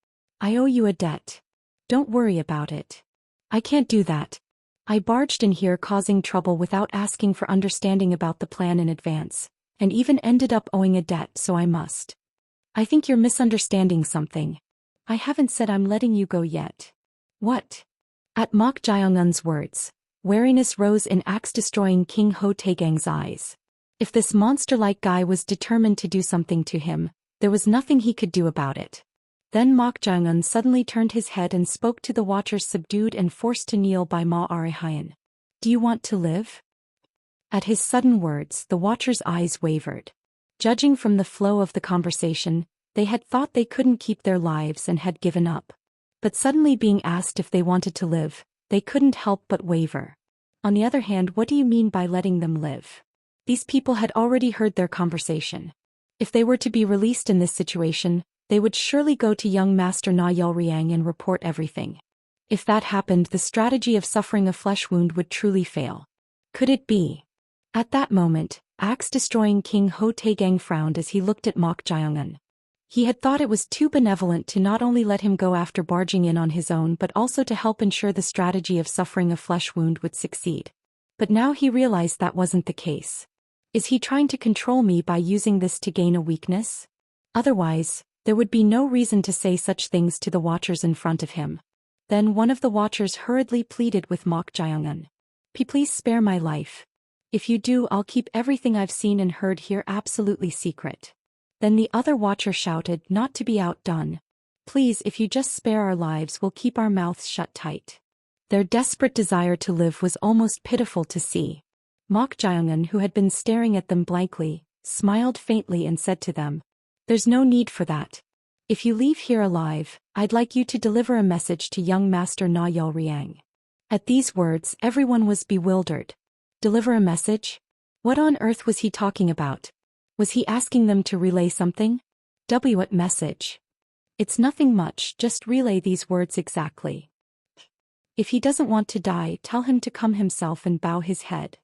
"I owe you a debt. Don't worry about it. I can't do that. I barged in here causing trouble without asking for understanding about the plan in advance, and even ended up owing a debt, so I must." "I think you're misunderstanding something. I haven't said I'm letting you go yet." "What?" At Mok Jaeongun's words, wariness rose in axe-destroying King Ho Taegang's eyes. If this monster-like guy was determined to do something to him, there was nothing he could do about it. Then Mok Jaeongun suddenly turned his head and spoke to the watchers subdued and forced to kneel by Ma Arehayan. "Do you want to live?" At his sudden words, the watchers' eyes wavered. Judging from the flow of the conversation, they had thought they couldn't keep their lives and had given up. But suddenly being asked if they wanted to live, they couldn't help but waver. On the other hand, what do you mean by letting them live? These people had already heard their conversation. If they were to be released in this situation, they would surely go to young Master Na Yelriang and report everything. If that happened, the strategy of suffering a flesh wound would truly fail. Could it be? At that moment, axe-destroying King Ho Taegang frowned as he looked at Mok Jae-eun. He had thought it was too benevolent to not only let him go after barging in on his own but also to help ensure the strategy of suffering a flesh wound would succeed. But now he realized that wasn't the case. Is he trying to control me by using this to gain a weakness? Otherwise, there would be no reason to say such things to the watchers in front of him. Then one of the watchers hurriedly pleaded with Mok Jae-eun. Please spare my life. If you do, I'll keep everything I've seen and heard here absolutely secret. Then the other watcher shouted, not to be outdone. Please, if you just spare our lives, we'll keep our mouths shut tight. Their desperate desire to live was almost pitiful to see. Mok Jae-eun, who had been staring at them blankly, smiled faintly and said to them, "There's no need for that. If you leave here alive, I'd like you to deliver a message to young Master Na Yol-ryang." At these words, everyone was bewildered. Deliver a message? What on earth was he talking about? Was he asking them to relay something? What message? It's nothing much, just relay these words exactly. If he doesn't want to die, tell him to come himself and bow his head.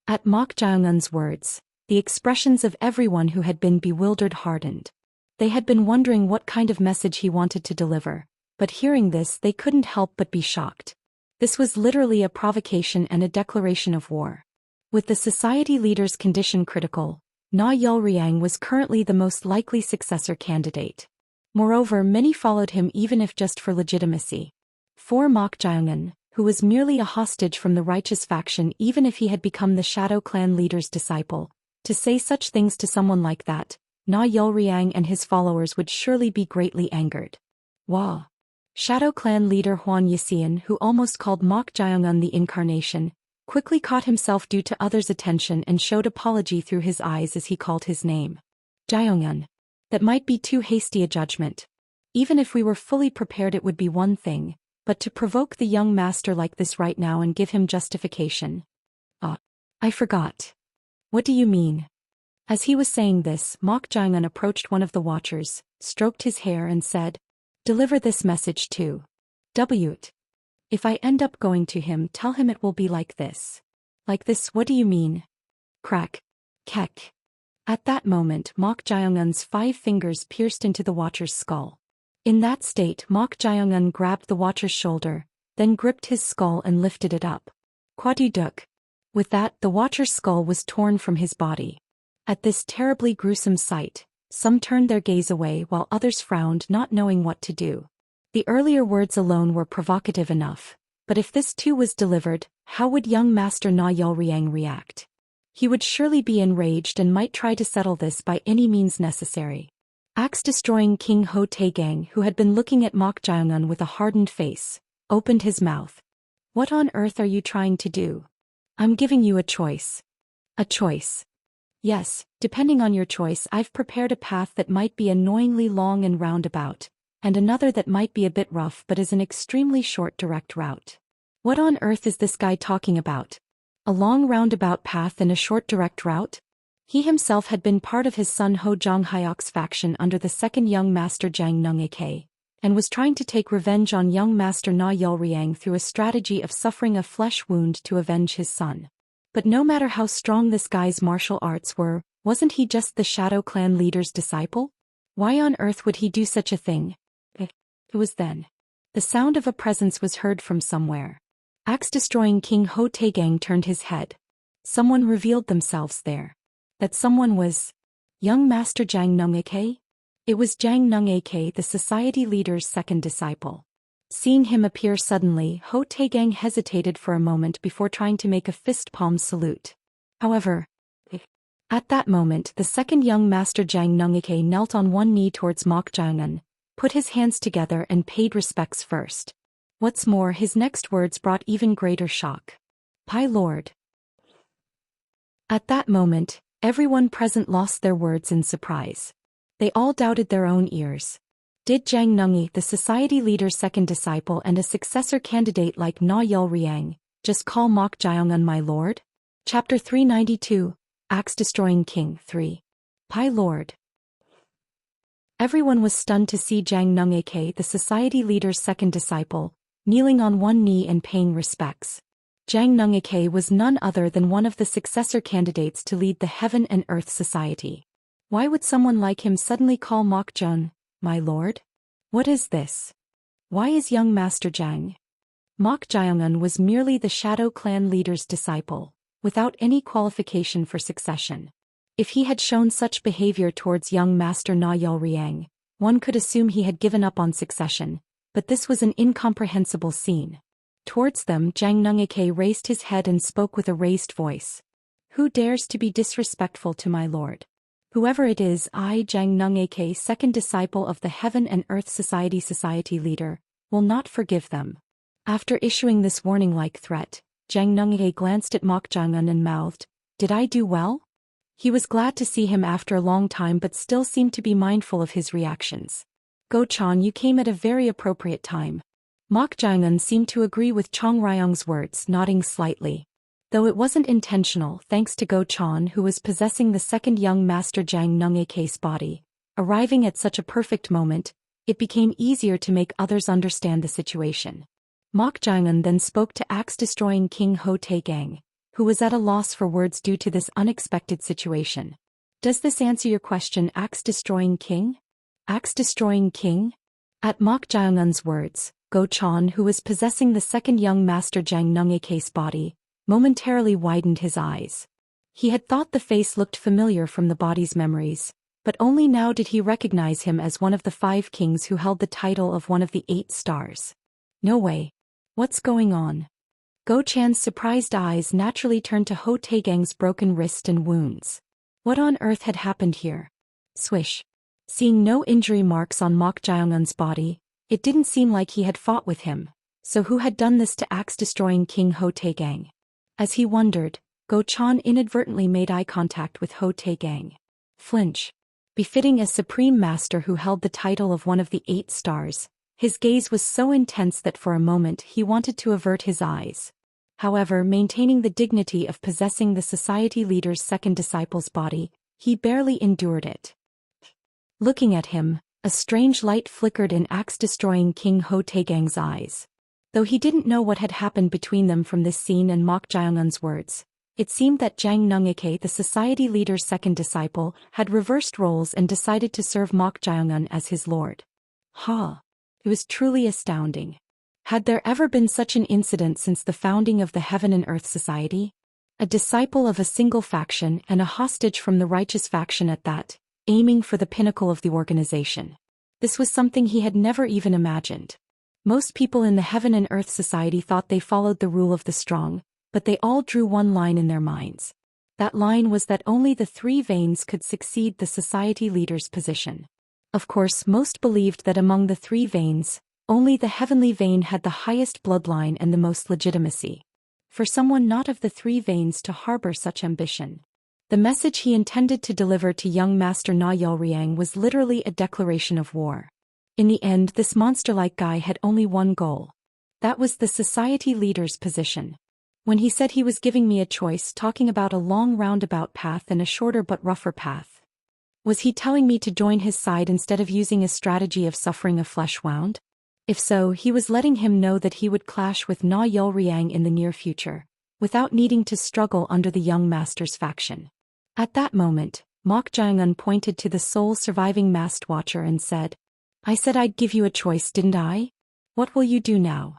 At Mok Jae-eun's words, the expressions of everyone who had been bewildered hardened. They had been wondering what kind of message he wanted to deliver, but hearing this they couldn't help but be shocked. This was literally a provocation and a declaration of war. With the society leader's condition critical, Na Yol-ryang was currently the most likely successor candidate. Moreover, many followed him even if just for legitimacy. For Mok Jae-eun, who was merely a hostage from the righteous faction even if he had become the Shadow Clan leader's disciple, to say such things to someone like that, Na Yol-ryang and his followers would surely be greatly angered. Wah! Shadow Clan leader Hwan Yseon, who almost called Mok Jae-eun the incarnation, quickly caught himself due to others' attention and showed apology through his eyes as he called his name. Jae-eun. That might be too hasty a judgment. Even if we were fully prepared it would be one thing, but to provoke the young master like this right now and give him justification. I forgot. What do you mean? As he was saying this, Mok Jae-eun approached one of the watchers, stroked his hair and said, "Deliver this message to W. If I end up going to him, tell him it will be like this." Like this, what do you mean? Crack. Kek. At that moment, Mok Jae-eun's 5 fingers pierced into the watcher's skull. In that state, Mok Jae-eun grabbed the watcher's shoulder, then gripped his skull and lifted it up. Kwaduduk. With that, the watcher's skull was torn from his body. At this terribly gruesome sight, some turned their gaze away while others frowned, not knowing what to do. The earlier words alone were provocative enough, but if this too was delivered, how would young Master Na Yol-ryang react? He would surely be enraged and might try to settle this by any means necessary. Axe-destroying King Ho Taegang, who had been looking at Mok Jae-eun with a hardened face, opened his mouth. "What on earth are you trying to do? I'm giving you a choice." A choice. Yes, depending on your choice, I've prepared a path that might be annoyingly long and roundabout, and another that might be a bit rough but is an extremely short direct route. What on earth is this guy talking about? A long roundabout path and a short direct route? He himself had been part of his son Ho Jong-hyok's faction under the second young master Jang Nung-ak, and was trying to take revenge on young master Na Yol-ryang through a strategy of suffering a flesh wound to avenge his son. But no matter how strong this guy's martial arts were, wasn't he just the Shadow Clan leader's disciple? Why on earth would he do such a thing? It was then. The sound of a presence was heard from somewhere. Axe-destroying King Ho Taegang turned his head. Someone revealed themselves there. That someone was young Master Jang Nung-ak? It was Jang Nung-ak, the society leader's second disciple. Seeing him appear suddenly, Ho Taegang hesitated for a moment before trying to make a fist palm salute. However, at that moment the second young master Jang Nung-ak knelt on one knee towards Mok Jae-eun, put his hands together and paid respects first. What's more, his next words brought even greater shock. "Pai Lord." At that moment, everyone present lost their words in surprise. They all doubted their own ears. Did Jang Nung-ik, the society leader's second disciple and a successor candidate like Na Yol-ryang, just call Mok Jae-eun my lord? Chapter 392, Axe-destroying King 3. Pai Lord. Everyone was stunned to see Jang Nung, aka the society leader's second disciple, kneeling on one knee and paying respects. Jang Nung, aka was none other than one of the successor candidates to lead the Heaven and Earth Society. Why would someone like him suddenly call Mok Jun, my lord? What is this? Why is young Master Jang? Mok Jiongun was merely the Shadow Clan leader's disciple, without any qualification for succession. If he had shown such behavior towards young Master Na Yelriang, one could assume he had given up on succession, but this was an incomprehensible scene. Towards them, Jang Nung-ake raised his head and spoke with a raised voice. Who dares to be disrespectful to my lord? Whoever it is, I, Jang Nung-ake, second disciple of the Heaven and Earth Society leader, will not forgive them. After issuing this warning-like threat, Jang Nung-ake glanced at Mok Jang-un and mouthed, Did I do well? He was glad to see him after a long time but still seemed to be mindful of his reactions. Go Chan, you came at a very appropriate time. Mok Jang-un seemed to agree with Chong Ryong's words, nodding slightly. Though it wasn't intentional, thanks to Go Chan, who was possessing the second young master Jang Nung-ake's body, arriving at such a perfect moment, it became easier to make others understand the situation. Mok Jang-un then spoke to axe-destroying King Ho Tae-gang, who was at a loss for words due to this unexpected situation. Does this answer your question, Axe-destroying King? Axe-destroying King? At Mok Jang-un's words, Go Chan, who was possessing the second young master Jang Nung-ake's body, momentarily widened his eyes. He had thought the face looked familiar from the body's memories, but only now did he recognize him as one of the 5 kings who held the title of one of the 8 stars. No way. What's going on? Go Chan's surprised eyes naturally turned to Ho Tae-gang's broken wrist and wounds. What on earth had happened here? Swish. Seeing no injury marks on Mok Jang-un's body, it didn't seem like he had fought with him. So who had done this to axe-destroying King Ho Tae-gang? As he wondered, Go Chan inadvertently made eye contact with Ho Tae-gang. Flinch. Befitting a supreme master who held the title of one of the 8 stars, his gaze was so intense that for a moment he wanted to avert his eyes. However, maintaining the dignity of possessing the society leader's second disciple's body, he barely endured it. Looking at him, a strange light flickered in axe-destroying King Ho Tae-gang's eyes. Though he didn't know what had happened between them from this scene and Mok Jang-un's words, it seemed that Jang Nung-ake, the society leader's second disciple, had reversed roles and decided to serve Mok Jang-un as his lord. It was truly astounding. Had there ever been such an incident since the founding of the Heaven and Earth Society? A disciple of a single faction and a hostage from the righteous faction at that, aiming for the pinnacle of the organization. This was something he had never even imagined. Most people in the Heaven and Earth Society thought they followed the rule of the strong, but they all drew one line in their minds. That line was that only the 3 veins could succeed the society leader's position. Of course, most believed that among the 3 veins, only the heavenly vein had the highest bloodline and the most legitimacy. For someone not of the 3 veins to harbor such ambition. The message he intended to deliver to young Master Na Yelriang was literally a declaration of war. In the end, this monster-like guy had only one goal. That was the society leader's position. When he said he was giving me a choice, talking about a long roundabout path and a shorter but rougher path. Was he telling me to join his side instead of using a strategy of suffering a flesh wound? If so, he was letting him know that he would clash with Na Yelriang in the near future, without needing to struggle under the young master's faction. At that moment, Mok Jang-un pointed to the sole surviving masked watcher and said, I said I'd give you a choice, didn't I? What will you do now?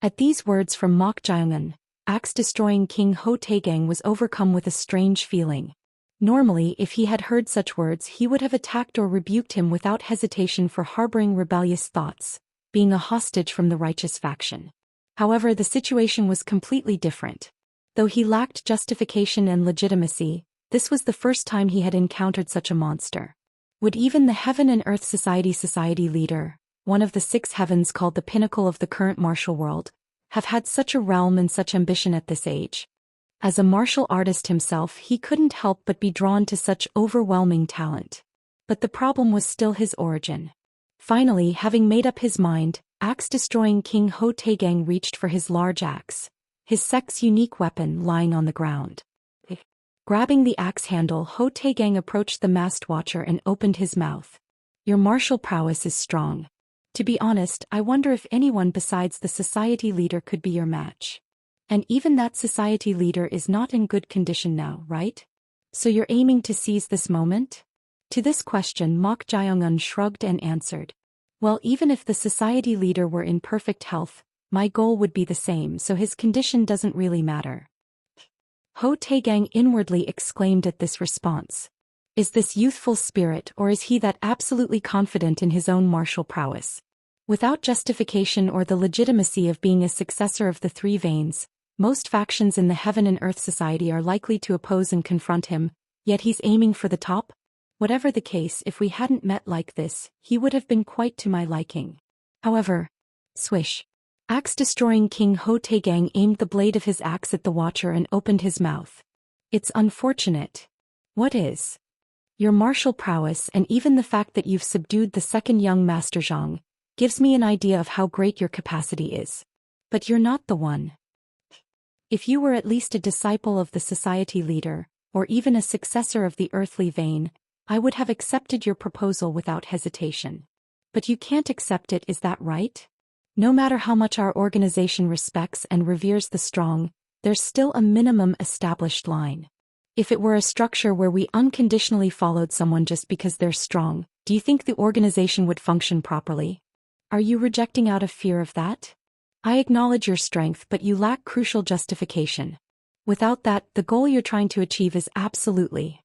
At these words from Mok Jang-un, axe-destroying King Ho Tae-gang was overcome with a strange feeling. Normally, if he had heard such words, he would have attacked or rebuked him without hesitation for harboring rebellious thoughts, being a hostage from the righteous faction. However, the situation was completely different. Though he lacked justification and legitimacy, this was the first time he had encountered such a monster. Would even the Heaven and Earth Society leader, one of the 6 heavens called the pinnacle of the current martial world, have had such a realm and such ambition at this age? As a martial artist himself, he couldn't help but be drawn to such overwhelming talent. But the problem was still his origin. Finally, having made up his mind, axe-destroying King Ho Tae-gang reached for his large axe, his sect's unique weapon lying on the ground. Grabbing the axe handle, Ho Tae-gang approached the masked watcher and opened his mouth. Your martial prowess is strong. To be honest, I wonder if anyone besides the society leader could be your match. And even that society leader is not in good condition now, right? So you're aiming to seize this moment? To this question Mok Jae-un shrugged and answered. Well, even if the society leader were in perfect health, my goal would be the same, so his condition doesn't really matter. Ho Taegang inwardly exclaimed at this response. Is this youthful spirit, or is he that absolutely confident in his own martial prowess? Without justification or the legitimacy of being a successor of the Three Veins, most factions in the Heaven and Earth Society are likely to oppose and confront him, yet he's aiming for the top? Whatever the case, if we hadn't met like this, he would have been quite to my liking. However, swish. Axe-destroying King Ho Taegang aimed the blade of his axe at the watcher and opened his mouth. It's unfortunate. What is? Your martial prowess and even the fact that you've subdued the second young Master Zhang gives me an idea of how great your capacity is. But you're not the one. If you were at least a disciple of the society leader, or even a successor of the earthly vein, I would have accepted your proposal without hesitation. But you can't accept it, is that right? No matter how much our organization respects and reveres the strong, there's still a minimum established line. If it were a structure where we unconditionally followed someone just because they're strong, do you think the organization would function properly? Are you rejecting out of fear of that? I acknowledge your strength, but you lack crucial justification. Without that, the goal you're trying to achieve is absolutely.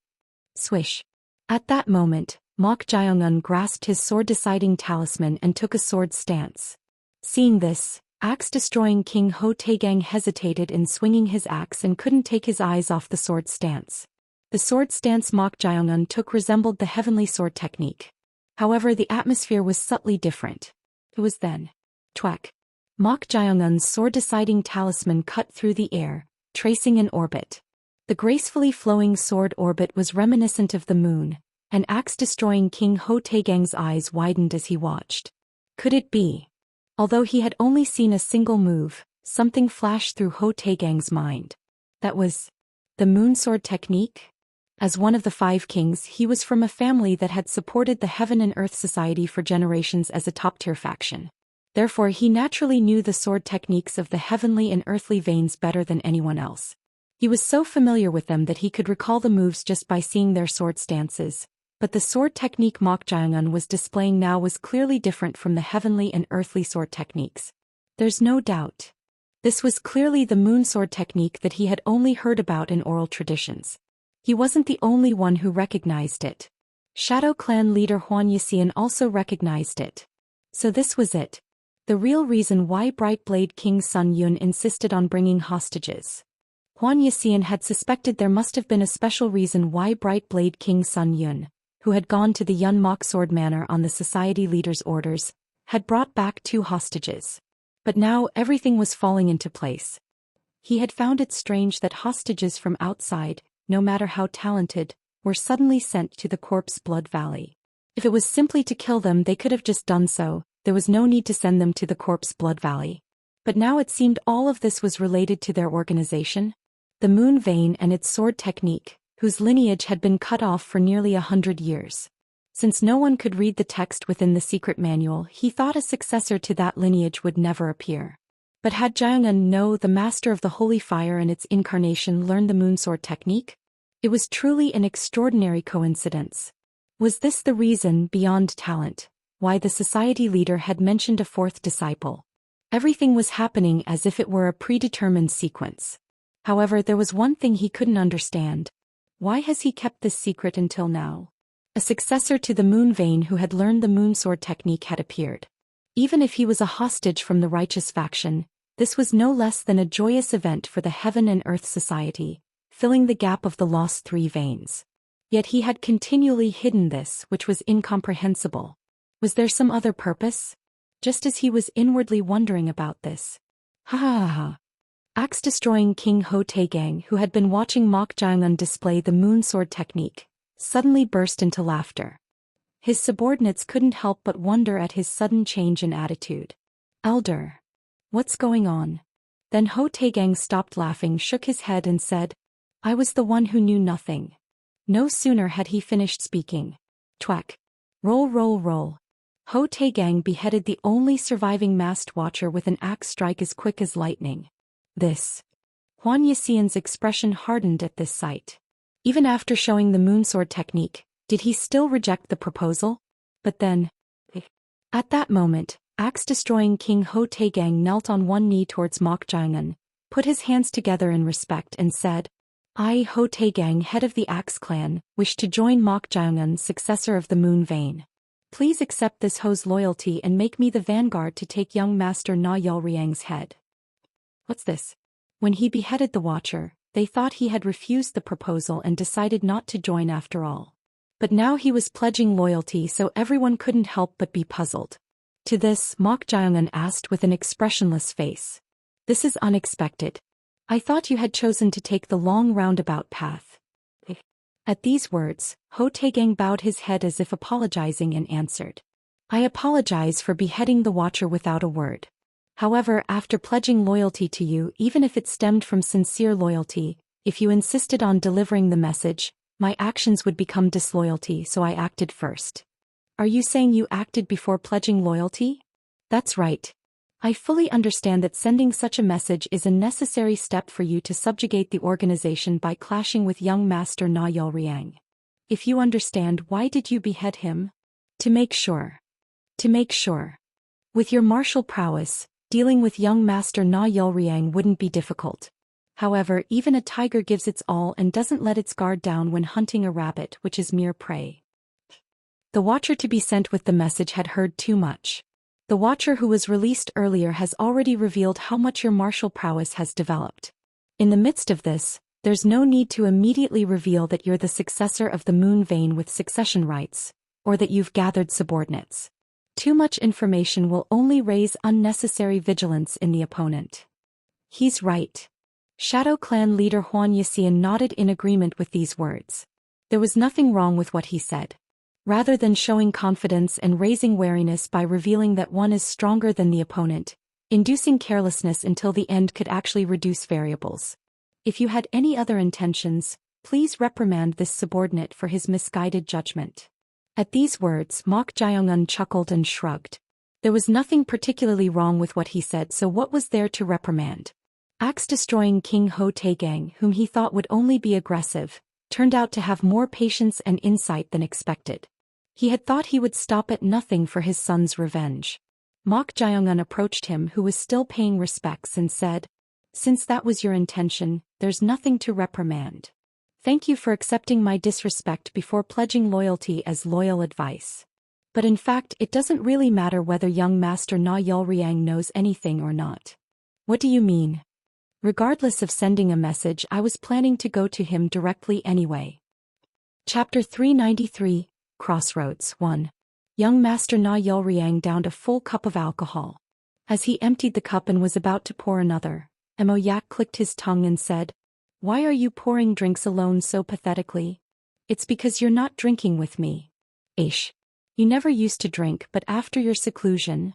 Swish. At that moment, Mok Jae-un grasped his sword-deciding talisman and took a sword stance. Seeing this, axe-destroying King Ho Taegang hesitated in swinging his axe and couldn't take his eyes off the sword stance. The sword stance Mok Jae-un took resembled the heavenly sword technique. However, the atmosphere was subtly different. It was then. Twack. Mok Jae-un's sword-deciding talisman cut through the air, tracing an orbit. The gracefully flowing sword orbit was reminiscent of the moon, and axe-destroying King Ho Taegang's eyes widened as he watched. Could it be? Although he had only seen a single move, something flashed through Ho Taegang's mind. That was the moon sword technique? As one of the Five Kings, he was from a family that had supported the Heaven and Earth Society for generations as a top-tier faction. Therefore, he naturally knew the sword techniques of the heavenly and earthly veins better than anyone else. He was so familiar with them that he could recall the moves just by seeing their sword stances, but the sword technique Mok Jae-un was displaying now was clearly different from the heavenly and earthly sword techniques. There's no doubt. This was clearly the moon sword technique that he had only heard about in oral traditions. He wasn't the only one who recognized it. Shadow Clan leader Huan Yixian also recognized it. So this was it. The real reason why Bright Blade King Sun Yun insisted on bringing hostages. Huan Yixian had suspected there must have been a special reason why Bright Blade King Sun Yun, who had gone to the Yun Mok Sword Manor on the society leader's orders, had brought back 2 hostages. But now everything was falling into place. He had found it strange that hostages from outside, no matter how talented, were suddenly sent to the Corpse Blood Valley. If it was simply to kill them, they could have just done so. There was no need to send them to the Corpse Blood Valley. But now it seemed all of this was related to their organization, the Moon Vein and its sword technique, whose lineage had been cut off for nearly 100 years. Since no one could read the text within the secret manual, he thought a successor to that lineage would never appear. But had Jae-un No, the master of the Holy Fire and its incarnation, learned the moon sword technique? It was truly an extraordinary coincidence. Was this the reason, beyond talent, why the society leader had mentioned a 4th disciple? Everything was happening as if it were a predetermined sequence. However, there was one thing he couldn't understand. Why has he kept this secret until now? A successor to the Moon Vein who had learned the moon sword technique had appeared. Even if he was a hostage from the righteous faction, this was no less than a joyous event for the Heaven and Earth Society, filling the gap of the lost 3 veins. Yet he had continually hidden this, which was incomprehensible. Was there some other purpose? Just as he was inwardly wondering about this. Ha ha ha. Axe-destroying King Ho Taegang, who had been watching Mok Jae-un display the moon sword technique, suddenly burst into laughter. His subordinates couldn't help but wonder at his sudden change in attitude. Elder. What's going on? Then Ho Taegang stopped laughing, shook his head and said, I was the one who knew nothing. No sooner had he finished speaking. Twack. Roll, roll, roll. Ho Taegang beheaded the only surviving masked watcher with an axe strike as quick as lightning. This. Huan Yixian's expression hardened at this sight. Even after showing the moonsword technique, did he still reject the proposal? But then, at that moment, axe-destroying King Ho Taegang knelt on one knee towards Mok Jiangun, put his hands together in respect and said, I, Ho Taegang, head of the Axe clan, wish to join Mok Jiangun, successor of the Moon Vein. Please accept this Ho's loyalty and make me the vanguard to take young Master Na Yulriang's head. What's this? When he beheaded the Watcher, they thought he had refused the proposal and decided not to join after all. But now he was pledging loyalty, so everyone couldn't help but be puzzled. To this, Mok Jiangun asked with an expressionless face. This is unexpected. I thought you had chosen to take the long roundabout path. At these words, Ho Taegang bowed his head as if apologizing and answered. I apologize for beheading the Watcher without a word. However, after pledging loyalty to you, even if it stemmed from sincere loyalty, if you insisted on delivering the message, my actions would become disloyalty, so I acted first. Are you saying you acted before pledging loyalty? That's right. I fully understand that sending such a message is a necessary step for you to subjugate the organization by clashing with young Master Na Yulriang. If you understand, why did you behead him? To make sure. To make sure. With your martial prowess, dealing with young Master Na Yulriang wouldn't be difficult. However, even a tiger gives its all and doesn't let its guard down when hunting a rabbit, which is mere prey. The Watcher to be sent with the message had heard too much. The Watcher who was released earlier has already revealed how much your martial prowess has developed. In the midst of this, there's no need to immediately reveal that you're the successor of the Moon Vein with succession rights, or that you've gathered subordinates. Too much information will only raise unnecessary vigilance in the opponent. He's right. Shadow Clan leader Huan Yixian nodded in agreement with these words. There was nothing wrong with what he said. Rather than showing confidence and raising wariness by revealing that one is stronger than the opponent, inducing carelessness until the end could actually reduce variables. If you had any other intentions, please reprimand this subordinate for his misguided judgment. At these words, Mok Jiangun chuckled and shrugged. There was nothing particularly wrong with what he said, so what was there to reprimand? Axe-destroying King Ho Taegang, whom he thought would only be aggressive, turned out to have more patience and insight than expected. He had thought he would stop at nothing for his son's revenge. Mok Jiangun approached him, who was still paying respects, and said, Since that was your intention, there's nothing to reprimand. Thank you for accepting my disrespect before pledging loyalty as loyal advice. But in fact, it doesn't really matter whether young Master Na Yulriang knows anything or not. What do you mean? Regardless of sending a message, I was planning to go to him directly anyway. Chapter 393, Crossroads 1. Young Master Na Yulriang downed a full cup of alcohol. As he emptied the cup and was about to pour another, Mo Yak clicked his tongue and said, Why are you pouring drinks alone so pathetically? It's because you're not drinking with me. Aish. You never used to drink, but after your seclusion?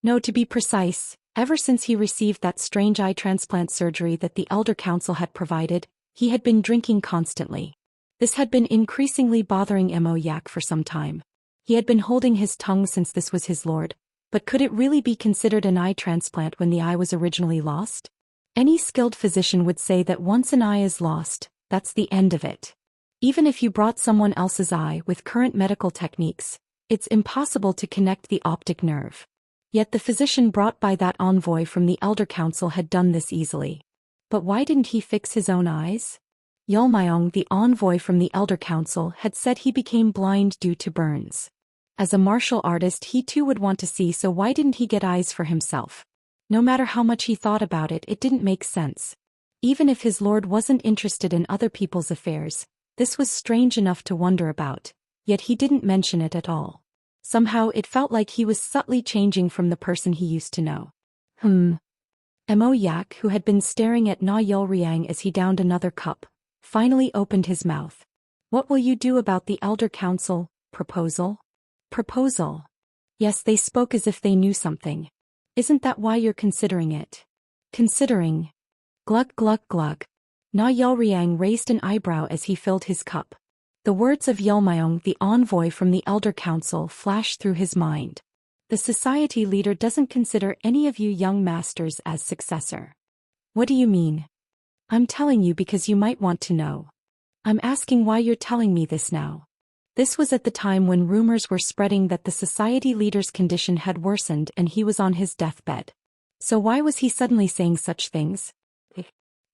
No, to be precise, ever since he received that strange eye transplant surgery that the Elder Council had provided, he had been drinking constantly. This had been increasingly bothering Mo Yak for some time. He had been holding his tongue since this was his lord, but could it really be considered an eye transplant when the eye was originally lost? Any skilled physician would say that once an eye is lost, that's the end of it. Even if you brought someone else's eye with current medical techniques, it's impossible to connect the optic nerve. Yet the physician brought by that envoy from the Elder Council had done this easily. But why didn't he fix his own eyes? Yulmayong, the envoy from the Elder Council, had said he became blind due to burns. As a martial artist, he too would want to see, so why didn't he get eyes for himself? No matter how much he thought about it, it didn't make sense. Even if his lord wasn't interested in other people's affairs, this was strange enough to wonder about, yet he didn't mention it at all. Somehow it felt like he was subtly changing from the person he used to know. Mo Yak, who had been staring at Na Yulriang as he downed another cup, finally opened his mouth. What will you do about the Elder Council proposal? Proposal? Yes, they spoke as if they knew something. Isn't that why you're considering it? Considering? Glug glug glug. Na Yulriang raised an eyebrow as he filled his cup. The words of Yeolmayong, the envoy from the Elder Council, flashed through his mind. The society leader doesn't consider any of you young masters as successor. What do you mean? I'm telling you because you might want to know. I'm asking why you're telling me this now. This was at the time when rumors were spreading that the society leader's condition had worsened and he was on his deathbed. So why was he suddenly saying such things?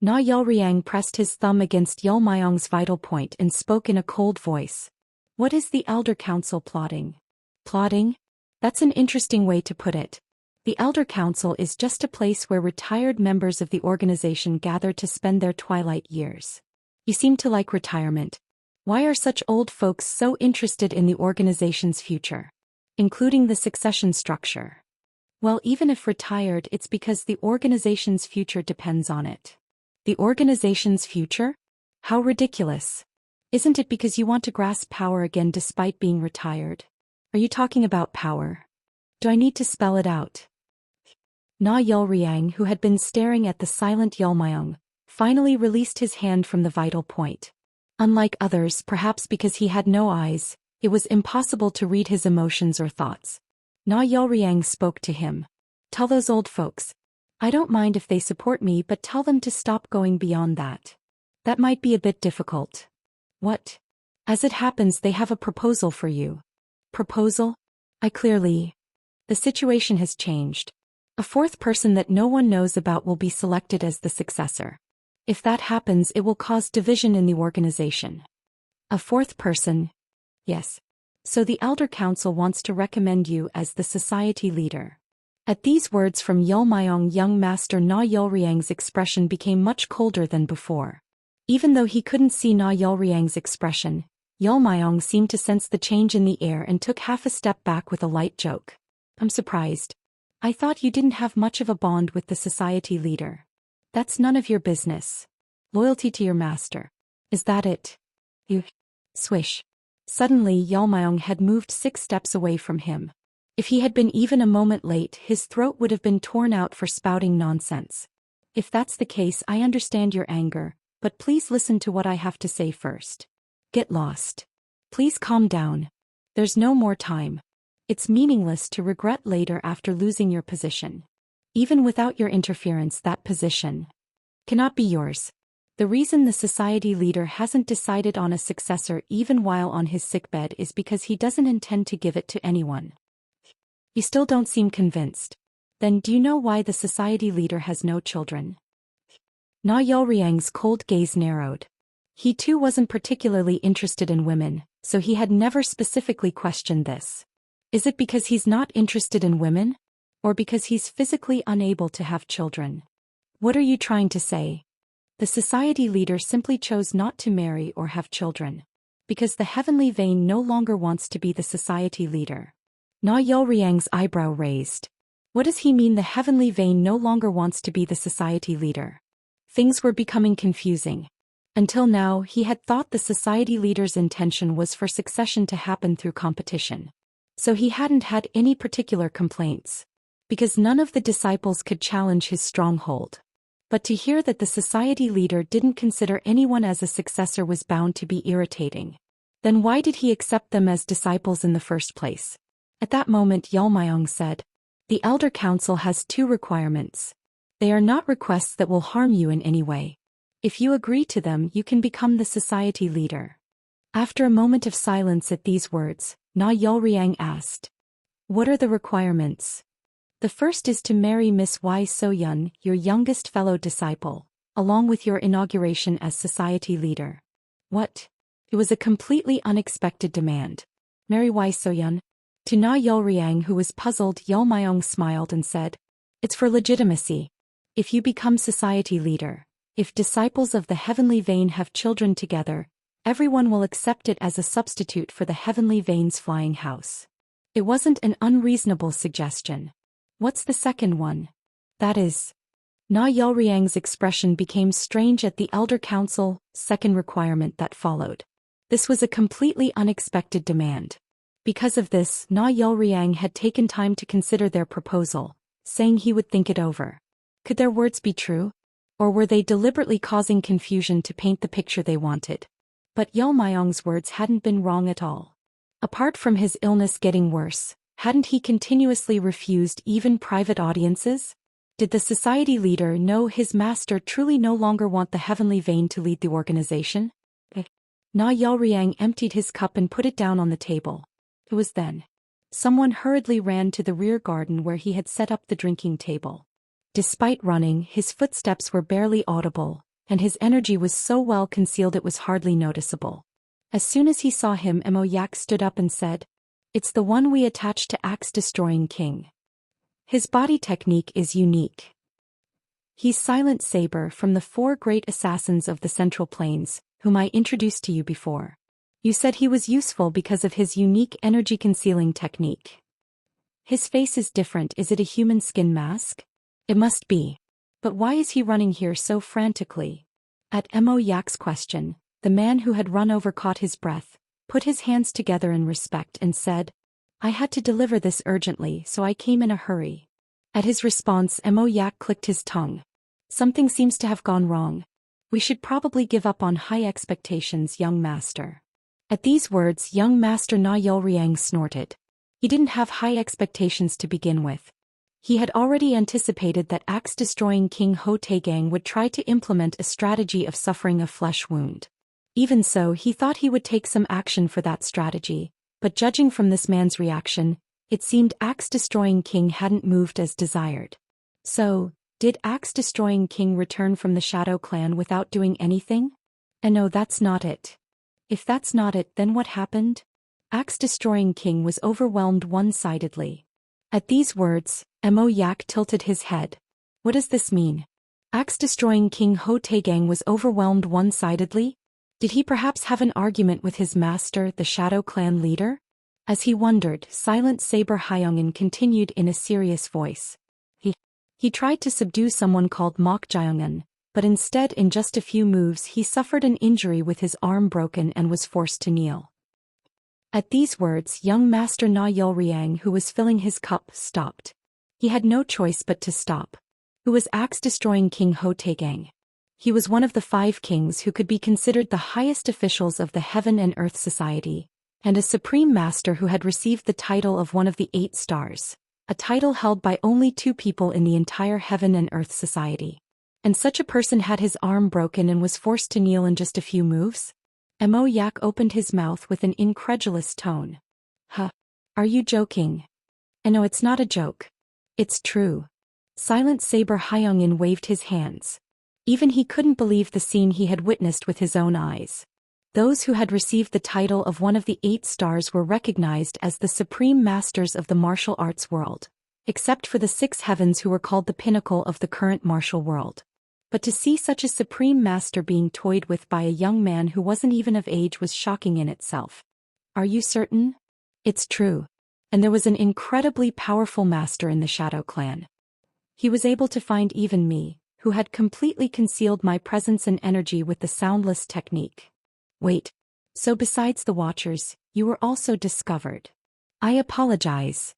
Na Yeolryang pressed his thumb against Yeolmayong's vital point and spoke in a cold voice. What is the Elder Council plotting? Plotting? That's an interesting way to put it. The Elder Council is just a place where retired members of the organization gather to spend their twilight years. You seem to like retirement. Why are such old folks so interested in the organization's future, including the succession structure? Well, even if retired, it's because the organization's future depends on it. The organization's future? How ridiculous. Isn't it because you want to grasp power again despite being retired? Are you talking about power? Do I need to spell it out? Na Yeolryang, who had been staring at the silent Yeolmayong, finally released his hand from the vital point. Unlike others, perhaps because he had no eyes, it was impossible to read his emotions or thoughts. Na Yeolryang spoke to him. Tell those old folks. I don't mind if they support me, but tell them to stop going beyond that. That might be a bit difficult. What? As it happens, they have a proposal for you. Proposal? The situation has changed. A fourth person that no one knows about will be selected as the successor. If that happens, it will cause division in the organization. A fourth person? Yes. So the Elder Council wants to recommend you as the society leader. At these words from Yeolmayong, young master Na Yeolryang's expression became much colder than before. Even though he couldn't see Na Yeolryang's expression, Yeolmayong seemed to sense the change in the air and took half a step back with a light joke. I'm surprised. I thought you didn't have much of a bond with the society leader. That's none of your business. Loyalty to your master. Is that it? You. Swish. Suddenly Yeolmayong had moved 6 steps away from him. If he had been even a moment late, his throat would have been torn out for spouting nonsense. If that's the case, I understand your anger, but please listen to what I have to say first. Get lost. Please calm down. There's no more time. It's meaningless to regret later after losing your position. Even without your interference, that position cannot be yours. The reason the society leader hasn't decided on a successor even while on his sickbed is because he doesn't intend to give it to anyone. You still don't seem convinced. Then do you know why the society leader has no children? Na Yeolryang's cold gaze narrowed. He too wasn't particularly interested in women, so he had never specifically questioned this. Is it because he's not interested in women? Or because he's physically unable to have children? What are you trying to say? The society leader simply chose not to marry or have children. Because the heavenly vein no longer wants to be the society leader. Na Yeolryang's eyebrow raised. What does he mean the heavenly vein no longer wants to be the society leader? Things were becoming confusing. Until now, he had thought the society leader's intention was for succession to happen through competition. So he hadn't had any particular complaints. Because none of the disciples could challenge his stronghold. But to hear that the society leader didn't consider anyone as a successor was bound to be irritating. Then why did he accept them as disciples in the first place? At that moment Yeolmayong said, The Elder Council has 2 requirements. They are not requests that will harm you in any way. If you agree to them, you can become the society leader. After a moment of silence at these words, Na Yeolryang asked, What are the requirements? The first is to marry Miss Y Soyun, your youngest fellow disciple, along with your inauguration as society leader. What? It was a completely unexpected demand. Marry Y Soyun? To Na Yeolryang, who was puzzled, Yeolmayong smiled and said, It's for legitimacy. If you become society leader, if disciples of the heavenly vein have children together, everyone will accept it as a substitute for the heavenly vein's flying house. It wasn't an unreasonable suggestion. What's the second one? That is. Na Yeolryang's expression became strange at the Elder Council's second requirement that followed. This was a completely unexpected demand. Because of this, Na Yeolryang had taken time to consider their proposal, saying he would think it over. Could their words be true? Or were they deliberately causing confusion to paint the picture they wanted? But Yao Myong's words hadn't been wrong at all. Apart from his illness getting worse, hadn't he continuously refused even private audiences? Did the society leader know his master truly no longer want the heavenly vein to lead the organization? Na Yaoriang emptied his cup and put it down on the table. It was then. Someone hurriedly ran to the rear garden where he had set up the drinking table. Despite running, his footsteps were barely audible, and his energy was so well concealed it was hardly noticeable. As soon as he saw him, Mo Yak stood up and said, "It's the one we attached to Axe-Destroying King. His body technique is unique. He's Silent Saber from the 4 great assassins of the Central Plains, whom I introduced to you before. You said he was useful because of his unique energy-concealing technique. His face is different. Is it a human skin mask? It must be. But why is he running here so frantically?" At Mo Yak's question, the man who had run over caught his breath, put his hands together in respect and said, "I had to deliver this urgently, so I came in a hurry." At his response, Mo Yak clicked his tongue. "Something seems to have gone wrong. We should probably give up on high expectations, young master." At these words, young master Na Yaoriang snorted. He didn't have high expectations to begin with. He had already anticipated that Axe-Destroying King Ho Taegang would try to implement a strategy of suffering a flesh wound. Even so, he thought he would take some action for that strategy, but judging from this man's reaction, it seemed Axe-Destroying King hadn't moved as desired. So, did Axe-Destroying King return from the Shadow Clan without doing anything? And no, that's not it. If that's not it, then what happened? Axe-Destroying King was overwhelmed one-sidedly. At these words, Mo Yak tilted his head. What does this mean? Axe-Destroying King Ho Taegang was overwhelmed one-sidedly? Did he perhaps have an argument with his master, the Shadow Clan leader? As he wondered, Silent Saber Hyungin continued in a serious voice. He tried to subdue someone called Mok Jyungan, but instead in just a few moves he suffered an injury with his arm broken and was forced to kneel. At these words, young master Na Yaoriang, who was filling his cup, stopped. He had no choice but to stop. Who was Axe-Destroying King Ho Taegang? He was one of the 5 kings who could be considered the highest officials of the Heaven and Earth Society, and a supreme master who had received the title of one of the 8 stars, a title held by only 2 people in the entire Heaven and Earth Society. And such a person had his arm broken and was forced to kneel in just a few moves? Mo Yak opened his mouth with an incredulous tone. Huh? Are you joking? And no, it's not a joke. It's true. Silent Saber Hyungin waved his hands. Even he couldn't believe the scene he had witnessed with his own eyes. Those who had received the title of one of the 8 stars were recognized as the supreme masters of the martial arts world, except for the 6 heavens who were called the pinnacle of the current martial world. But to see such a supreme master being toyed with by a young man who wasn't even of age was shocking in itself. Are you certain? It's true. And there was an incredibly powerful master in the Shadow Clan. He was able to find even me, who had completely concealed my presence and energy with the soundless technique. Wait. So besides the Watchers, you were also discovered. I apologize.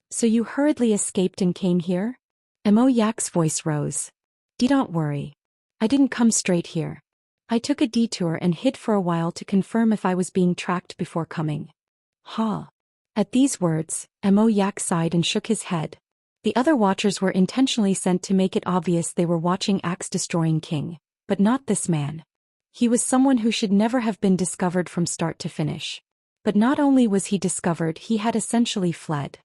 So you hurriedly escaped and came here? Mo Yak's voice rose. Don't worry. I didn't come straight here. I took a detour and hid for a while to confirm if I was being tracked before coming. Ha. At these words, Mo Yak sighed and shook his head. The other Watchers were intentionally sent to make it obvious they were watching Axe-Destroying King, but not this man. He was someone who should never have been discovered from start to finish. But not only was he discovered, he had essentially fled.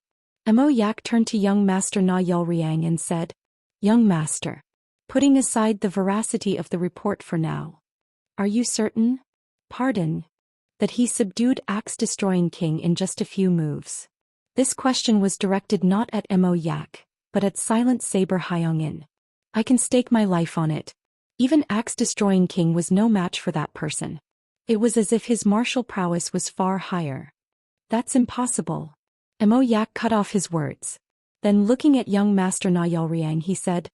Mo Yak turned to young master Na Yaoriang and said, "Young master, putting aside the veracity of the report for now, are you certain? Pardon? That he subdued Axe-Destroying King in just a few moves?" This question was directed not at Mo Yak, but at Silent Saber Hyungin. I can stake my life on it. Even Axe-Destroying King was no match for that person. It was as if his martial prowess was far higher. That's impossible. Mo Yak cut off his words. Then looking at young master Na Yaoriang, he said,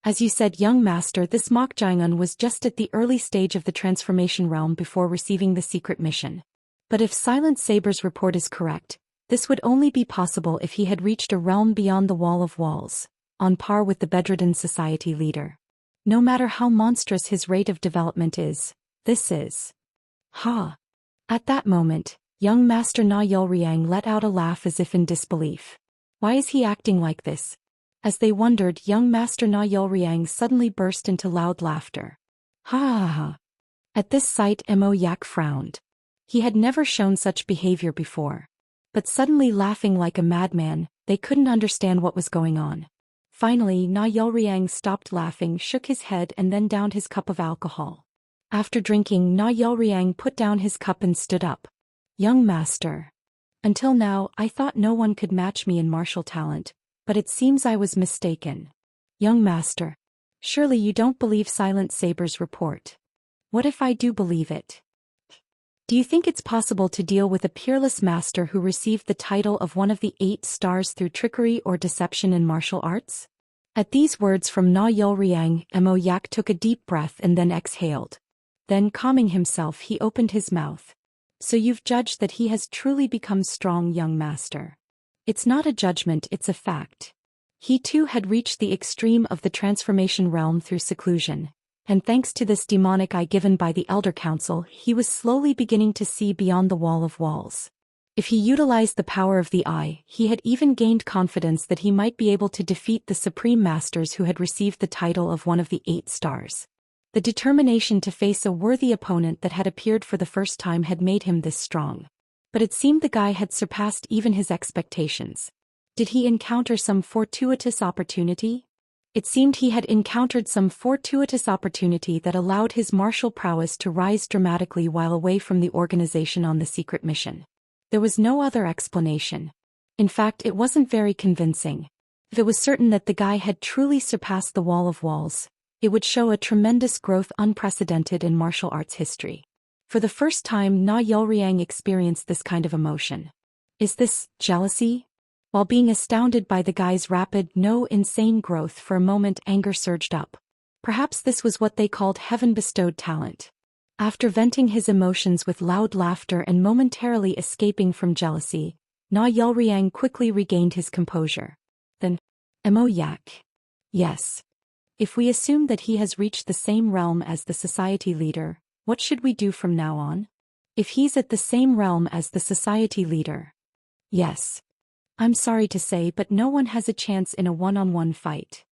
"As you said, young master, this Mok Jyungan was just at the early stage of the transformation realm before receiving the secret mission. But if Silent Saber's report is correct, this would only be possible if he had reached a realm beyond the Wall of Walls, on par with the Bedridden Society leader. No matter how monstrous his rate of development is, this is Ha! At that moment, young Master Na Yulriang let out a laugh as if in disbelief. Why is he acting like this? As they wondered, young Master Na Yulriang suddenly burst into loud laughter. Ha ha ha! At this sight, Mo Yak frowned. He had never shown such behavior before. But suddenly laughing like a madman, they couldn't understand what was going on. Finally, Na Yulriang stopped laughing, shook his head and then downed his cup of alcohol. After drinking, Na Yulriang put down his cup and stood up. Young master. Until now, I thought no one could match me in martial talent, but it seems I was mistaken. Young master. Surely you don't believe Silent Saber's report. What if I do believe it? Do you think it's possible to deal with a peerless master who received the title of one of the 8 stars through trickery or deception in martial arts? At these words from Na Yulriang, Mo Yak took a deep breath and then exhaled. Then, calming himself, he opened his mouth. So you've judged that he has truly become strong, young master. It's not a judgment, it's a fact. He too had reached the extreme of the transformation realm through seclusion. And thanks to this demonic eye given by the Elder Council, he was slowly beginning to see beyond the wall of walls. If he utilized the power of the eye, he had even gained confidence that he might be able to defeat the Supreme Masters who had received the title of one of the 8 stars. The determination to face a worthy opponent that had appeared for the first time had made him this strong. But it seemed the guy had surpassed even his expectations. Did he encounter some fortuitous opportunity? It seemed he had encountered some fortuitous opportunity that allowed his martial prowess to rise dramatically while away from the organization on the secret mission. There was no other explanation. In fact, it wasn't very convincing. If it was certain that the guy had truly surpassed the wall of walls, it would show a tremendous growth unprecedented in martial arts history. For the first time, Na Yulriang experienced this kind of emotion. Is this jealousy? While being astounded by the guy's rapid, insane growth, for a moment anger surged up. Perhaps this was what they called heaven-bestowed talent. After venting his emotions with loud laughter and momentarily escaping from jealousy, Na Yulriang quickly regained his composure. Then, Mo Yak. Yes. If we assume that he has reached the same realm as the society leader, what should we do from now on? If he's at the same realm as the society leader. Yes. I'm sorry to say, but no one has a chance in a one-on-one fight.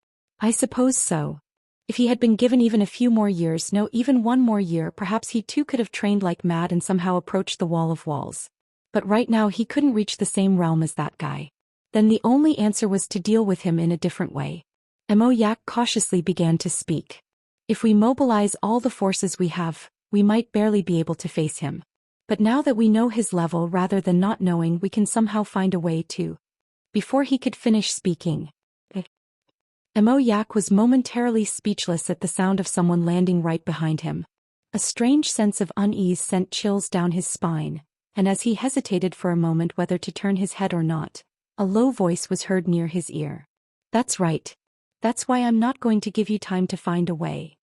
I suppose so. If he had been given even a few more years, even one more year, perhaps he too could have trained like mad and somehow approached the wall of walls. But right now he couldn't reach the same realm as that guy. Then the only answer was to deal with him in a different way. Mo Yak cautiously began to speak. If we mobilize all the forces we have, we might barely be able to face him. But now that we know his level rather than not knowing, we can somehow find a way to. Before he could finish speaking, Mo Yak was momentarily speechless at the sound of someone landing right behind him. A strange sense of unease sent chills down his spine, and as he hesitated for a moment whether to turn his head or not, a low voice was heard near his ear. That's right. That's why I'm not going to give you time to find a way.